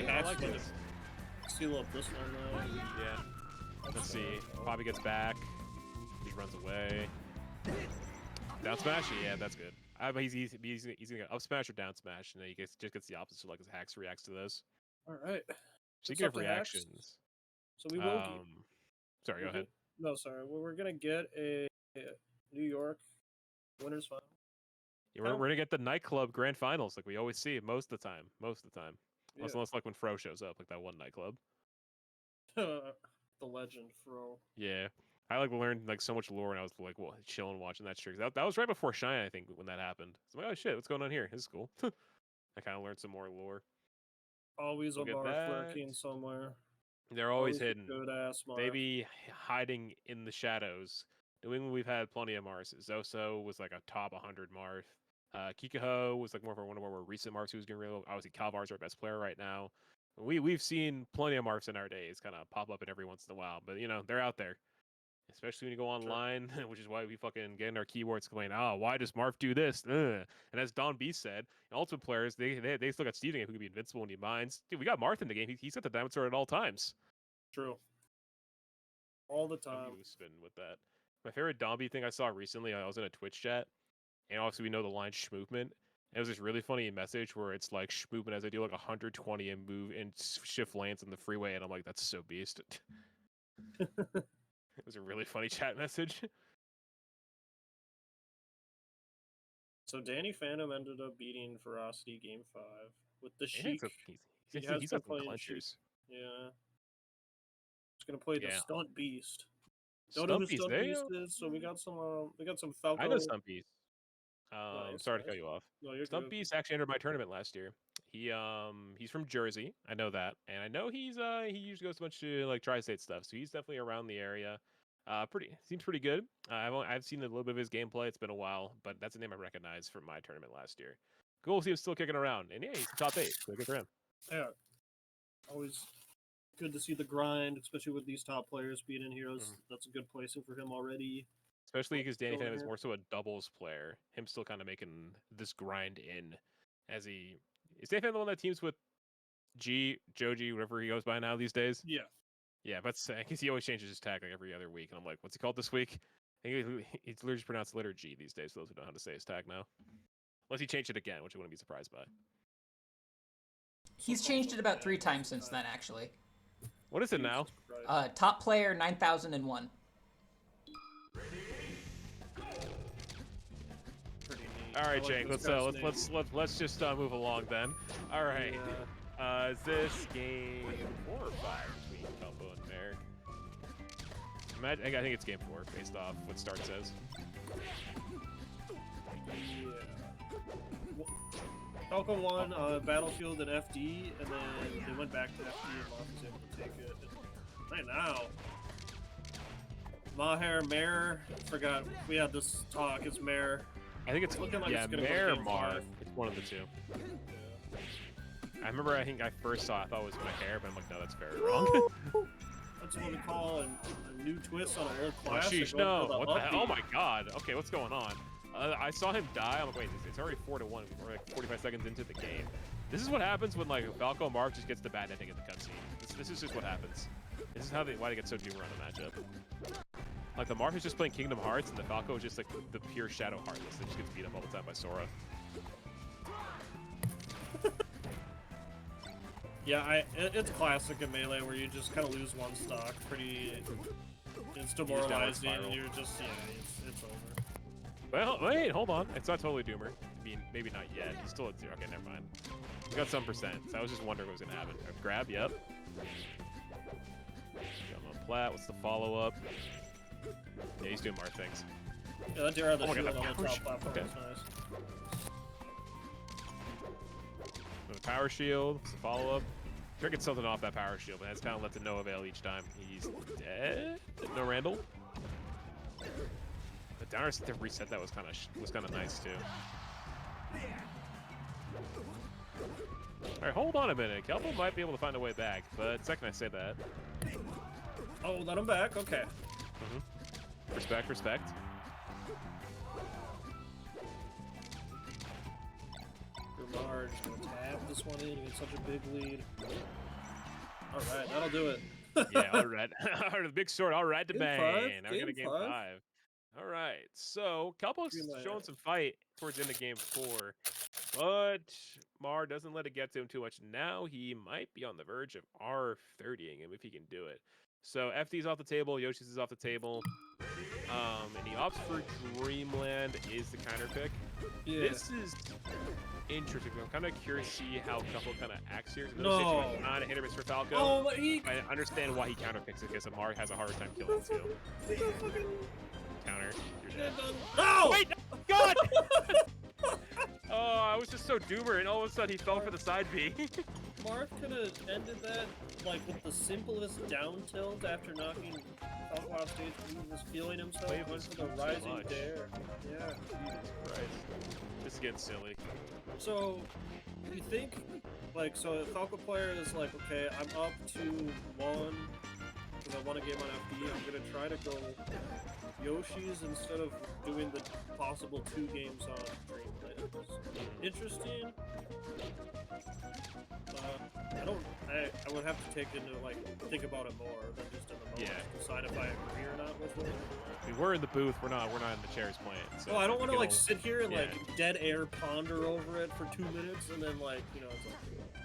I like this. Seal up this one though. Yeah. Let's see. Bobby gets back. He runs away. Down smash? Yeah, that's good. He's gonna go up smash or down smash, and then he just gets the opposite. So like his Hacks reacts to those. All right. Speaking up of to Hacks? reactions, So we will. sorry, go ahead. No, sorry. We're gonna get a New York winners final. Yeah, we're gonna get the nightclub grand finals like we always see most of the time. Yeah. Unless like when Fro shows up, like that one nightclub. The legend, Fro. Yeah. I like learned like so much lore when I was like chilling watching that streak. That was right before Shine, I think, when that happened. So I'm like, oh shit, what's going on here? This is cool. I kind of learned some more lore. Always a Look at Marth that. lurking somewhere. They're always a hidden. Good ass Marth. They be hiding in the shadows. New England, we've had plenty of Mars. Zoso was like a top 100 Marth. Kikaho was like one of our more recent Marths who's getting real. Obviously, Calvar's our best player right now. We've seen plenty of Marths in our days kind of pop up in every once in a while, but you know they're out there. especially when you go online, which is why we fucking get in our keywords complaining, oh, why does Marth do this? Ugh. And as Don B said, Ultimate players, they still got Steve in the game who can be invincible when he minds. Dude, we got Marth in the game. He's got the diamond sword at all times. True. All the I'm time. spinning with that. My favorite Dombie thing I saw recently, I was in a Twitch chat, and obviously we know the line Schmovement. And it was this really funny message where it's like Schmovement as I do like 120 and move and shift lanes on the freeway, and I'm like, that's so beast. It was a really funny chat message. So Danny Phantom ended up beating Ferocity Game 5 with the Yeah, Sheik. he's has got been some playing Sheik. clenchers. Yeah. He's gonna play the Yeah. Stunt Beast. Don't know who Stumpy's Stunt there. Beast is, so we got some Falco. I know Stumpy's. Nice, Sorry to nice. cut you off. No, you're good. Stumpy's actually entered my tournament last year. He's from Jersey. I know that, and I know he usually goes a bunch to like tri-state stuff, so he's definitely around the area. Seems pretty good. I've seen a little bit of his gameplay. It's been a while, but that's a name I recognize from my tournament last year. Cool to see him still kicking around, and yeah, he's top 8. So good for him. Yeah. Always good to see the grind, especially with these top players being in heroes. That's a good placing for him already. Especially because Danny Still Phantom is here. more so a doubles player. Him still kind of making this grind in as he is Danny Phantom the one that teams with Joji, whatever he goes by now these days. Yeah. Yeah, but because he always changes his tag like every other week, and I'm like, what's he called this week? I think it's literally pronounced letter G these days. For those who don't know how to say his tag now, unless he changed it again, which I wouldn't be surprised by. He's changed it about 3 times since then, actually. What is it now? Top player 9001. All right, Jake. Let's just move along then. All right. Yeah. Is this game 4 or 5 between Calpo and Merrick? I think it's game 4 based off what start says. Yeah. Falcon won Battlefield and FD, and then they went back to FD, and Moth was able to take it. And right now, Maher, Mare, forgot, we had this talk, it's Mare. I think it's looking like yeah, it's gonna Mare go or game Mar. 5. It's one of the two. Yeah. I remember I think I first saw it, I thought it was my hair, but I'm like, no, that's very wrong. That's what we call a new twist on an old Oh, classic. sheesh, no. What the hell? Oh my god. Okay, what's going on? I saw him die. I'm like, wait, it's already 4-1. We're like 45 seconds into the game. This is what happens when like Falco Mark just gets the bad ending in the cutscene. This is just what happens. This is why they get so doomer on the matchup. Like the Mark is just playing Kingdom Hearts, and the Falco is just like the pure Shadow Heartless that just gets beat up all the time by Sora. Yeah, it's classic in Melee where you just kind of lose one stock it's demoralizing, and you're just, it's over. Well, wait, hold on. It's not totally doomer. I mean, maybe not yet. He's still at 0. Okay, never mind. He's got some percent, so I was just wondering what was going to happen. Grab, yep. Got on plat. What's the follow-up? Yeah, he's doing more things. Yeah, that Dare the Oh my shield God, on the ouch. top platform Okay. is nice. The power shield. What's the follow-up? Triggered something off that power shield, but that's kind of led to no avail each time. He's dead. No Randall. The downer to reset that was kind of nice too. All right, hold on a minute. Kelpo might be able to find a way back, but second I say that. Oh, let him back? Okay. Respect, respect. Grimard just gonna tap this one in. He gets such a big lead. Alright, that'll do it. Yeah, all right. The big sword, all right to Game bang. five, Now we got a game game five. 5. All right, so Kelpo's Green light. showing some fight towards the end of game 4, but Mar doesn't let it get to him too much. Now he might be on the verge of R30ing him if he can do it. So FD's off the table, Yoshi's is off the table, and he opts for Dreamland is the counter pick. Yeah. This is interesting. I'm kind of curious to see how Kelpo kind of acts here. No. Not a hit or miss for Falco. Oh, but he... I understand why he counter picks it because Amar has a harder time killing too. Counter. You're dead. No! Wait! God! Oh, I was just so doomer, and all of a sudden he fell for the side B. Marth could have ended that like with the simplest down tilt after knocking Falco off stage. He was feeling himself. Played Went this for the so rising much. dare. Yeah. Jesus Christ. This is getting silly. So, you think, like, so a Falco player is like, okay, I'm up to 1, because I won a game on FD. I'm gonna try to go Yoshi's instead of doing the possible 2 games on Dreamland. Interesting. I would have to take into think about it more than just in the moment. Yeah. Decide if I agree or not with it. I mean, we're in the booth. We're not in the chairs playing. So I don't want to we can all- sit here and yeah. dead air ponder over it for 2 minutes and then it's like,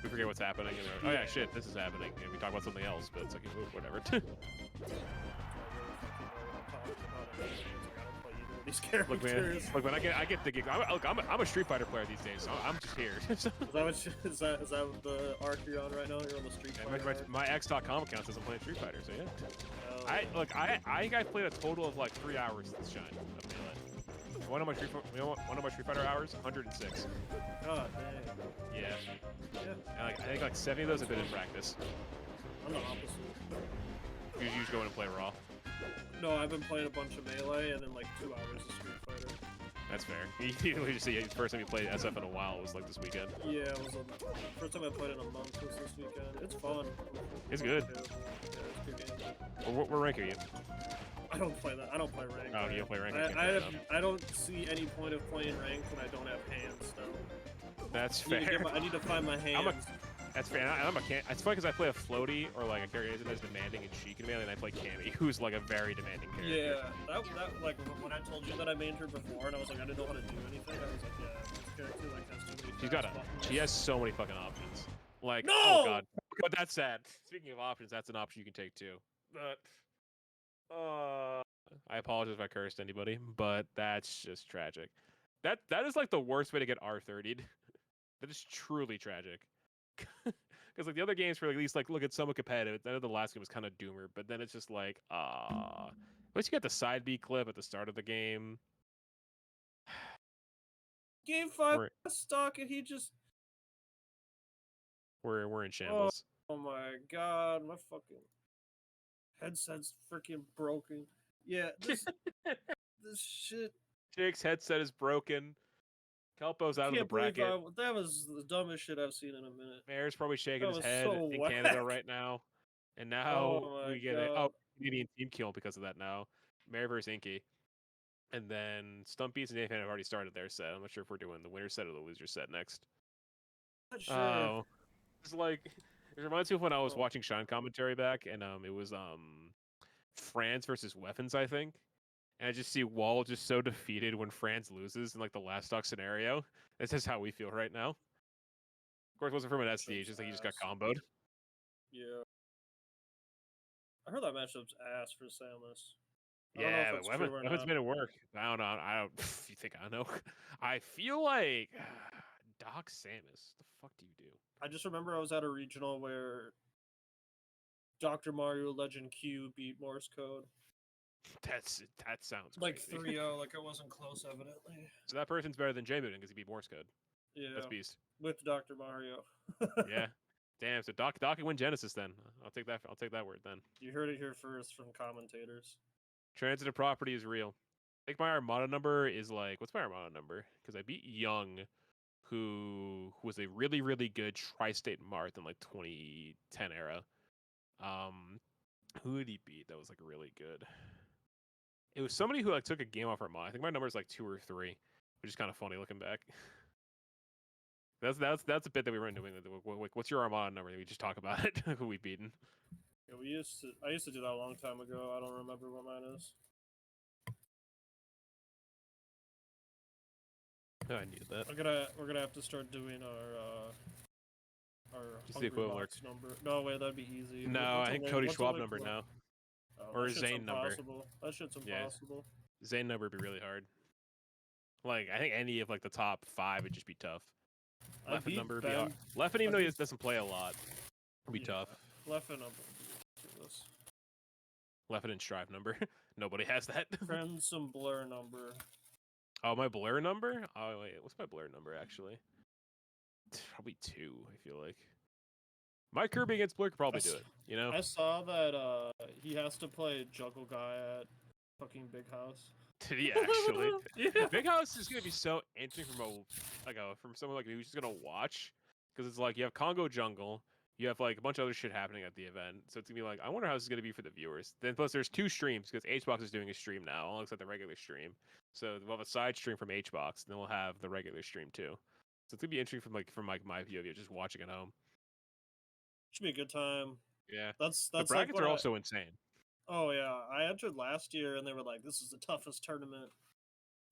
we forget what's happening. And oh yeah, shit, this is happening. And we talk about something else, but it's like whatever. these Look, man. characters. Look, man. I get the gig. I'm a Street Fighter player these days. So I'm just here. Is that the arc you're on right now? You're on the Street Fighter arc? My X.com account says I'm playing Street Fighter. So yeah. Oh. I think I've played a total of like 3 hours since Shine of Melee. One of my Street Fighter hours, 106. God dang. Yeah. Yeah. And I think like 70 of those have been in practice. I'm the opposite. You just go in and play Raw. No, I've been playing a bunch of Melee and then 2 hours of Street Fighter. That's fair. You just see the first time you played SF in a while was like this weekend. Yeah, it was first time I played in a month was this weekend. It's fun. It's good. Yeah, it's a good game. What rank are you? I don't play that. I don't play rank. Oh, you don't play rank? I don't see any point of playing rank when I don't have hands, though. That's fair. I need to find my hands. That's fair. It's funny because I play a floaty or like a character that's demanding and chic and melee, and I play Cammy, who's like a very demanding character. Yeah, that when I told you that I mained her before, and I was like, I didn't know how to do anything. I was like, yeah, this character has too many. She has so many fucking options. Like, no! Oh god, that's sad. Speaking of options, that's an option you can take too. But, I apologize if I cursed anybody, but that's just tragic. That is like the worst way to get R30'd. That is truly tragic. Because like the other games for at least look at somewhat competitive. Then the last game was kind of doomer, but then it's just like at least you got the side B clip at the start of the game. Game 5 stuck and he just we're in shambles. Oh my god, my fucking headset's freaking broken. Yeah, this shit. Jake's headset is broken. Kelpo's out of the bracket. That was the dumbest shit I've seen in a minute. Mayor's probably shaking his head so in whack. Canada right now. And now we get a Canadian team kill because of that now. Mayor versus Inky. And then Stumpy's and Nathan have already started their set. I'm not sure if we're doing the winner set or the loser set next. Not sure. Oh. It's like it reminds me of when I was watching Shine commentary back and it was France versus Weapons, I think. And I just see Wall just so defeated when France loses in like the last stock scenario. This is how we feel right now. Of course, it wasn't from an SD. It's just like he just got comboed. Yeah. I heard that matchup's ass for Samus. Yeah, but Weapons made it work. I don't know. You think I know? I feel like Doc Samus. The fuck do you do? I just remember I was at a regional where Dr. Mario Legend Q beat Morse Code. That sounds like crazy. 3-0, like it wasn't close, evidently. So that person's better than J-Mooden because he beat Morse Code. Yeah. That's beast. With Dr. Mario. Yeah. Damn. So Doc can win Genesis then. I'll take that word then. You heard it here first from commentators. Transitive property is real. I think my Armada number is like, what's my Armada number? Because I beat Young, who was a really, really good tri-state Marth in like 2010 era. Who did he beat that was like really good? It was somebody who like took a game off Armada. I think my number is like 2 or 3, which is kind of funny looking back. That's a bit that we were doing. What's your Armada number? We just talk about it. Who we beaten? Yeah, I used to do that a long time ago. I don't remember what mine is. Oh, I needed that. We're gonna have to start doing our Just the equivalent work. number. No way, that'd be easy. No, I think Cody Schwab number now. Or Zane number. That shit's impossible. Yeah. Zane number would be really hard. Like I think any of like the top 5 would just be tough. Leffen number would be hard. Leffen, even though he doesn't play a lot, would be tough. Leffen number. Leffen and Strive number. Nobody has that. Friend some Blur number. Oh, my Blur number? Oh wait, what's my Blur number actually? Probably 2. I feel like. My Kirby against Blur could probably do it. You know. I saw that he has to play Juggle Guy at fucking Big House. Did he actually? Yeah. Big House is gonna be so interesting from someone like me who's just gonna watch, because it's like you have Congo Jungle, You have like a bunch of other shit happening at the event, so it's gonna be like, I wonder how this is gonna be for the viewers. Then plus there's 2 streams because HBox is doing a stream now, all except the regular stream. So we'll have a side stream from HBox, and then we'll have the regular stream too. So it's gonna be interesting from my POV, just watching at home. Should be a good time. Yeah, That's the like brackets what are I- also insane. Oh yeah, I entered last year and they were like, "This is the toughest tournament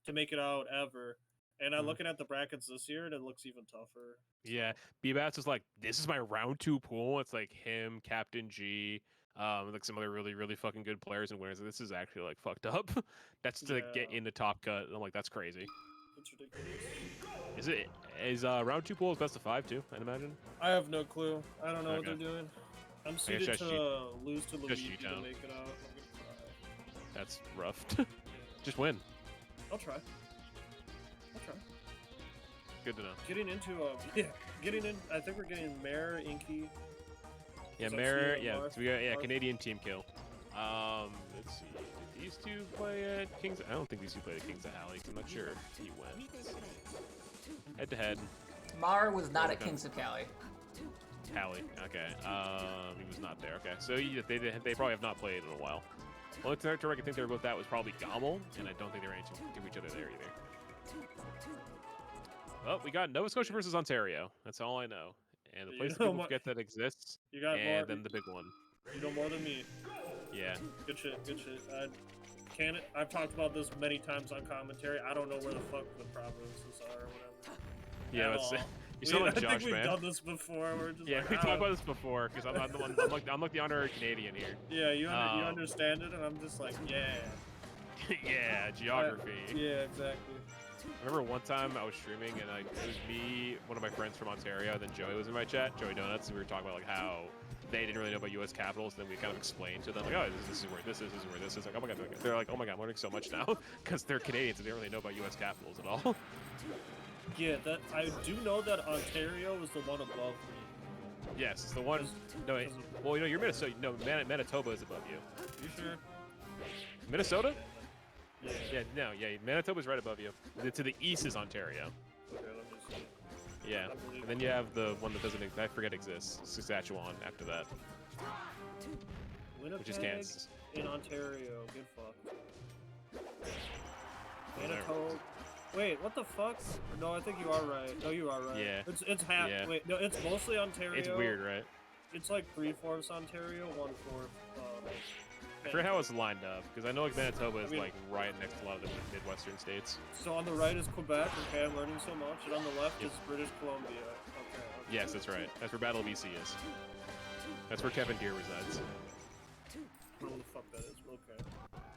to make it out ever." And I'm Mhm. looking at the brackets this year, and it looks even tougher. Yeah, B-Bats is like, this is my round 2 pool. It's like him, Captain G, like some other really, really fucking good players and winners. This is actually like fucked up. That's to get Yeah. in the top cut. I'm like, that's crazy. It's ridiculous. Is round 2 pool best of 5 too? I'd imagine. I have no clue. I don't know what Okay. they're doing. I'm guess seeded just to lose to just Luigi to G-Town. make it out. I'm gonna cry. That's rough. Just win. I'll try. Good to know. Getting into getting in. I think we're getting Mare, Inky. Yeah, Is that Mare. Tia Yeah, Marth? so we got Marth? Canadian team kill. Let's see. Did these 2 play at Kings? I don't think these 2 played at Kings Alley. 'Cause I'm not sure if he went. Head to head. Mar was not at Okay. Kings of Cali. Alley. Okay. He was not there. Okay. So they probably have not played in a while. Only character I can think they were both at was probably Gommel, and I don't think they were anything to each other there either. Well, we got Nova Scotia versus Ontario. That's all I know. And the You place know that people what- forget that exists, You got and more. then the big one. You know more than me. Yeah. Good shit. Good shit. I've talked about this many times on commentary. I don't know where the fuck the provinces are or whatever. Yeah, At that's all. you sound like I Josh, think we've man. done this before. We're just Yeah, like, we talked "Ah." about this before because I'm not the one. I'm like the honorary Canadian here. Yeah, you Um, understand it, and I'm just like, yeah. Yeah, geography. Yeah, exactly. I remember one time I was streaming and it was me, one of my friends from Ontario, and then Joey was in my chat, Joey Donuts, and we were talking about like how they didn't really know about U.S. capitals. And then we kind of explained to them like, oh, this is where this is where this is. Like, oh my god, they're like, oh my god, I'm learning so much now because they're Canadians and they don't really know about U.S. capitals at all. Yeah, that I do know that Ontario is the one above me. Yes, it's the one. No, well, you know, you're Minnesota. No, Manitoba is above you. You sure? Minnesota? Yeah. Yeah, Manitoba's right above you. To the east is Ontario. Okay, let me see. Yeah, and then you have the one that doesn't, I forget exists, Saskatchewan after that, Winnipeg which is Kansas. in Ontario. Get fucked. Whatever. Manitoba. Wait, what the fuck? No, I think you are right. No, you are right. Yeah. It's half. Yeah. Wait, no, it's mostly Ontario. It's weird, right? It's like 3/4 Ontario, 1/4. I forget how it's lined up, because I know like Manitoba is I mean- like right next to a lot of the Midwestern states. So on the right is Quebec. Okay, I'm learning so much. And on the left Yep. is British Columbia. Okay. Yes, that's right. That's where Battle BC is. That's where Kevin Deere resides. I don't know what the fuck that is. Okay.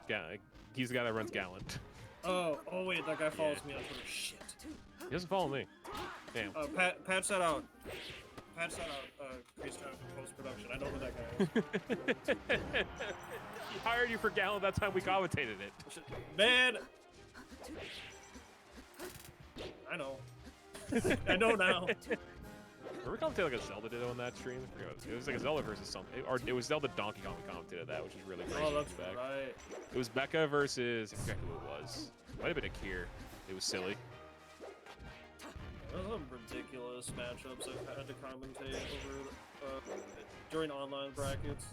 Yeah, he's the guy that runs Gallant. Oh wait, that guy follows me on Twitter. Shit. He doesn't follow me. Damn. Patch that out. Patch that out. Chris John from post production. I know who that guy is. He hired you for Gallant that time we commentated it. Man. I know. I know now. Remember commentating like a Zelda did on that stream? I forget. It was like a Zelda versus something. Or it was Zelda Donkey Kong we commentated that, which is really crazy. Oh, that's looking back. right. It was Becca versus, I forget who it was. Might have been Akir. It was silly. Those are some ridiculous matchups I've had to commentate over during online brackets.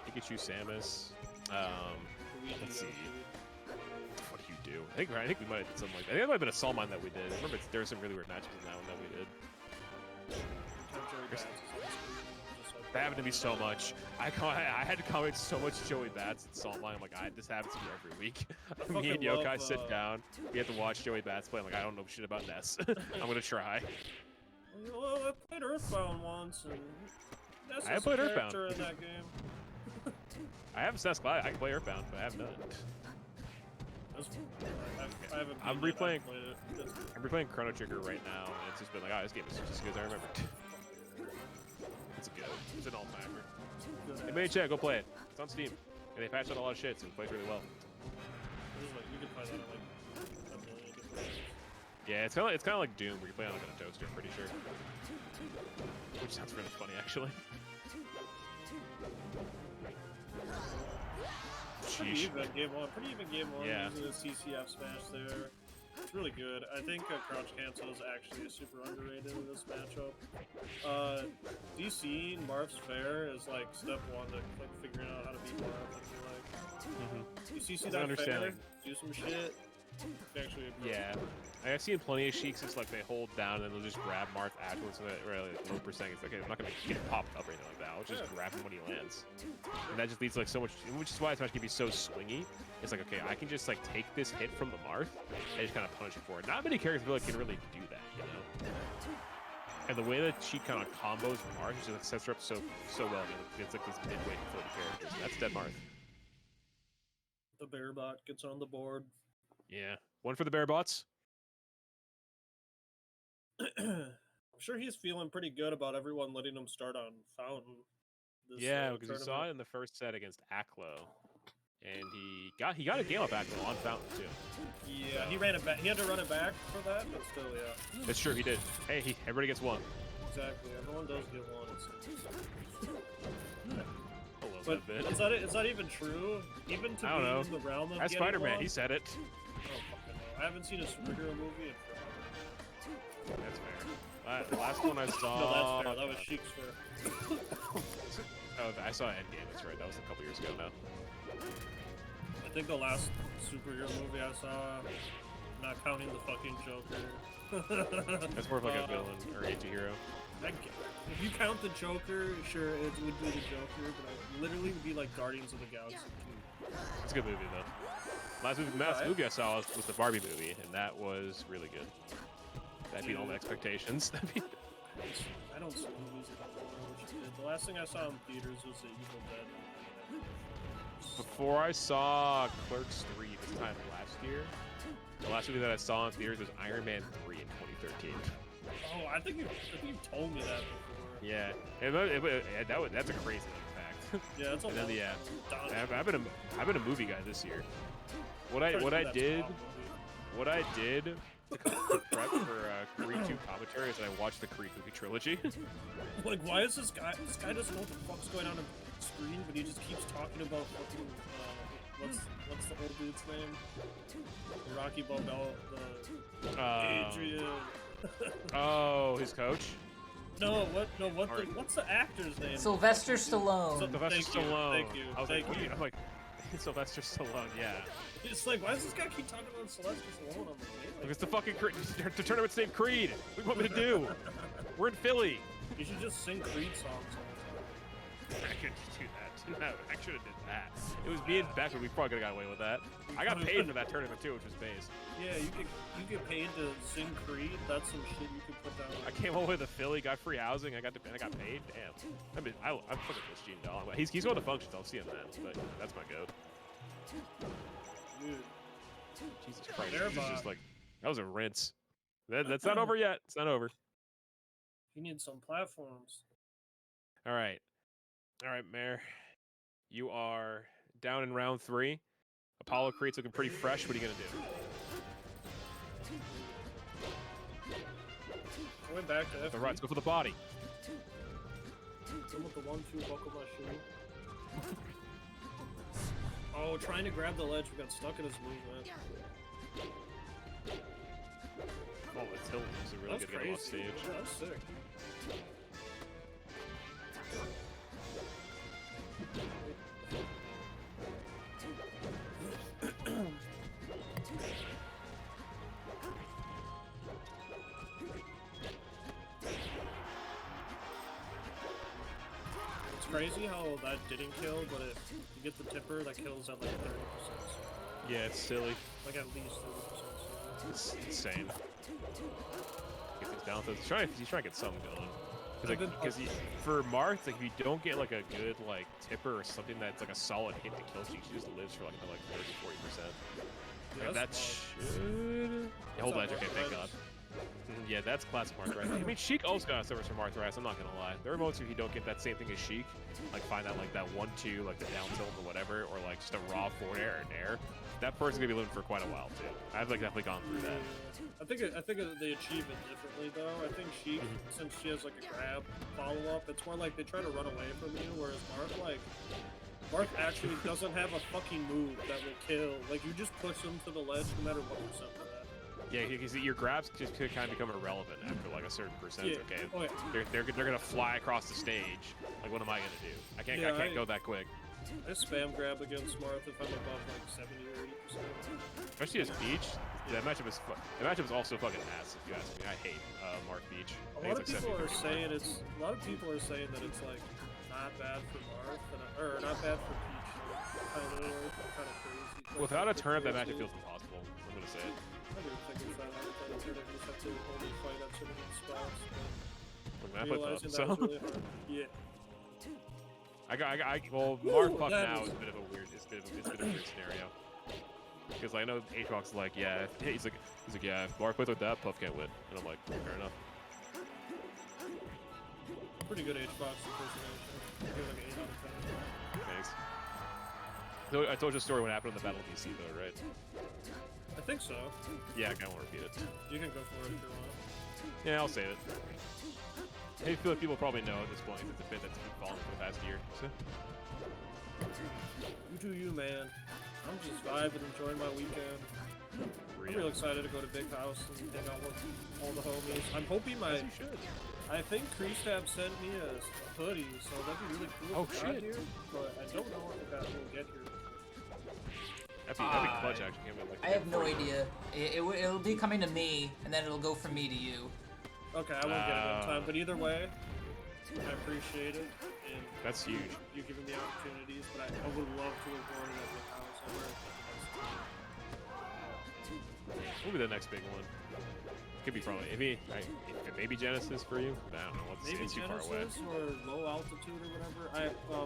Pikachu Samus. Luigi, Let's see. Yoshi. What do you do? I think we might have did something like that. I think it might have been a Soul Mine that we did. I remember there were some really weird matchups in that one that we did. Temporary Bats is on the screen, just like That happened to me so much. I had to comment so much Joey Bats and Salt Mine. I'm like, this happens to me every week. Me and fucking love, Yokai sit down. We have to watch Joey Bats play. I'm like, I don't know shit about Ness. I'm gonna try. Well, I played Earthbound once, and that's I have played Earthbound. character in that game. I have SNES Classic. I can play Earthbound, but I have none. I haven't I'm played it, replaying- I've played it. It's- I'm replaying Chrono Trigger right now, and it's just been like, oh, this game is just as good as I remembered. It's good. It's an all-timer. Anybody in chat, go play it. It's on Steam. And they patched out a lot of shit, so it plays really well. This is like, you can play that on like a million different games. Yeah, it's kind of like Doom, where you play on like a toaster, I'm pretty sure. Which sounds really funny, actually. Pretty Sheesh. even game one. Pretty even game one. Yeah. Using a CCF smash there. really good. I think crouch cancel is actually super underrated in this matchup. DC Marth's Fair is like step one to like figuring out how to beat Marth. I feel like. You see that understanding. fair, do some shit. Actually, Yeah, I've seen plenty of Sheiks. It's like they hold down and they'll just grab Marth afterwards. So that really low percent. It's like, okay, I'm not gonna get popped up or anything like that. I'll just grab him when he lands, and that just leads to like so much. Which is why this match can be so swingy. It's like, okay, I can just like take this hit from the Marth and just kind of punish it for it. Not many characters feel like can really do that, you know. And the way that she kind of combos Marth, she like sets her up so well. I mean, it's like these mid-weight floaty characters. That's dead Marth. the bear bot gets on the board. Yeah, one for the bear bots. I'm sure he's feeling pretty good about everyone letting him start on Fountain. This, Yeah, because we tournament. saw it in the first set against Aklo, and he got a game up Aklo on Fountain too. Yeah, he ran it back. He had to run it back for that, but still, yeah. That's true, he did. Hey, everybody gets one. Exactly, everyone does get one. I love But that bit. it's not even true. Even to I don't be know. in the realm of That's getting Spider-Man. one, He said it. I don't fucking know. I haven't seen a superhero movie in forever. That's fair. The last one I saw. No, that's fair. That was Sheik's fair. Oh, I saw Endgame. That's right. That was a couple years ago now. I think the last superhero movie I saw, not counting the fucking Joker. That's more of like a villain or anti-hero. If you count the Joker, sure, it would be the Joker, but I literally would be like Guardians of the Galaxy 2. It's a good movie though. Last movie I saw was the Barbie movie, and that was really good. That beat all my expectations. I don't see movies anymore. The last thing I saw in theaters was The Evil Dead. Before I saw Clerks 3 this time last year, the last movie that I saw in theaters was Iron Man 3 in 2013. Oh, I think you told me that before. Yeah, that's a crazy fact. Yeah, that's a And then, lot. yeah, I've been a movie guy this year. What I did to kind of prep for Creed 2 commentary is that I watched the Creed movie trilogy. Like, why is this guy? This guy doesn't know what the fuck's going on the screen, but he just keeps talking about fucking. What's the old dude's name? The Rocky Balboa. Adrian. Oh, his coach. No, what's the actor's name? Sylvester Stallone. Sylvester Thank you, Stallone. thank you, I was thank like, you. I'm like, Sylvester Stallone, yeah. It's like, why does this guy keep talking about Sylvester Stallone? I'm like, Like, it's the fucking the tournament's named Creed. What do you want me to do? We're in Philly. you should just sing Creed songs all I could do that. No, I should have did that. It was me and Beck, but we probably could have got away with that. I got paid for that tournament too, which was base. the time. Yeah, you get paid to sing Creed. That's some shit you could put down. I came all the way to Philly, got free housing, I got paid. Damn. I mean, I'm fucking Chris Gene Doll. He's going to functions. I'll see him then. But that's my goat. Dude. Jesus Christ. Bear This is bot. just like that was a rinse. That's not over yet. It's not over. You need some platforms. All right, Mayor. You are down in round 3. Apollo Creed's looking pretty fresh. What are you gonna do? Going back to The right, let's go for the body. Some with the 1-2 buckle my shoe. Oh, trying to grab the ledge, we got stuck in his movement. Oh, the tilt was a really That's good game off crazy. stage. Yeah, that's sick. It's crazy how that didn't kill, but if you get the tipper, that kills at like 30%. Yeah, it's silly. Like at least 30%. It's insane. Get things down. He's trying to get something going. Because for Marth, like if you don't get like a good like tipper or something that's like a solid hit to kill, she just lives for like 30-40%. Yeah, Like, that that's should hold edge. Okay, thank God. Yeah, that's classic Marth Rice. I mean, Sheik also got a service from Marth Rice. I'm not gonna lie. There are moments where you don't get that same thing as Sheik, like find that like that 1-2, like the down tilt or whatever, or like just a raw forward air and air. That person's gonna be living for quite a while too. I've like definitely gone through that. I think they achieve it differently though. I think she, since she has like a grab follow up, it's more like they try to run away from you, whereas Marth actually doesn't have a fucking move that will kill. Like you just push him to the ledge no matter what percent of that. Yeah, because your grabs just could kind of become irrelevant after like a certain percent. Yeah. Okay, Oh, yeah. they're gonna fly across the stage. Like, what am I gonna do? I can't Yeah, I can't go that quick. I spam grab against Marth if I'm above like 70 or 80%. Especially as Peach. That matchup is also fucking ass. If you ask me, I hate Mark Beach. A I lot think of it's people like are 70-30. saying it's. A lot of people are saying that it's like not bad for Marth, or not bad for Peach. Kind of crazy. Like, Without a the turnip, that crazy- matchup feels impossible. I'm gonna say it. I didn't think it was that hard. I thought you just have to only fight at certain spots. Look, man, I But put realizing tough, that so was really hard. Yeah. well, Mark Ooh, Puff that now was- is a bit of a weird, it's a bit of a weird scenario. Because I know H-Box is like, yeah, he's like, yeah, if Mark puts with that, Puff can't win, and I'm like, fair enough. Pretty good H-Box impersonation. I give it like 8 out of 10. Thanks. So I told you a story what happened in the Battle of DC though, right? I think so. Yeah, I kind of want to repeat it. You can go for it if you want. Yeah, I'll save it. I feel like people probably know at this point. It's a bit that's been following for the past year. So. You do you, man. I'm just vibing, enjoying my weekend. I'm real excited to go to Big House and hang out with all the homies. I'm hoping As you should. I think Kreestab sent me a hoodie, so that'd be really cool if it got shit. here. But I don't know if it will get here. That'd be clutch, actually. Can't wait, like, I have no idea. It'll be coming to me, and then it'll go from me to you. Okay, I won't get it in time, but either way, I appreciate it. And That's huge. you giving me opportunities, but I would love to have worn it at Big House. I wear it. What will be the next big one? Could be probably maybe Genesis for you. I don't know. Let's see. Maybe It's too far away. Genesis or low altitude or whatever.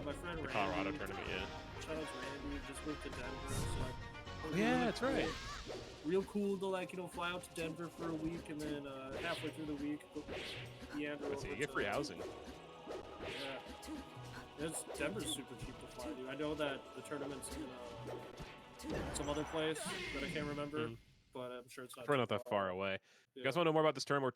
My friend The Randy. Colorado tournament, yeah. Shout out to Randy. Just moved to Denver, so Oh, yeah, that's right. Real cool to fly out to Denver for a week and then halfway through the week go meander Let's see. over You get to- free housing. Yeah. Denver's super cheap to fly to. I know that the tournament's in some other place that I can't remember, but I'm sure it's not. We're too not that far away. You Yeah. guys want to know more about this tournament? We're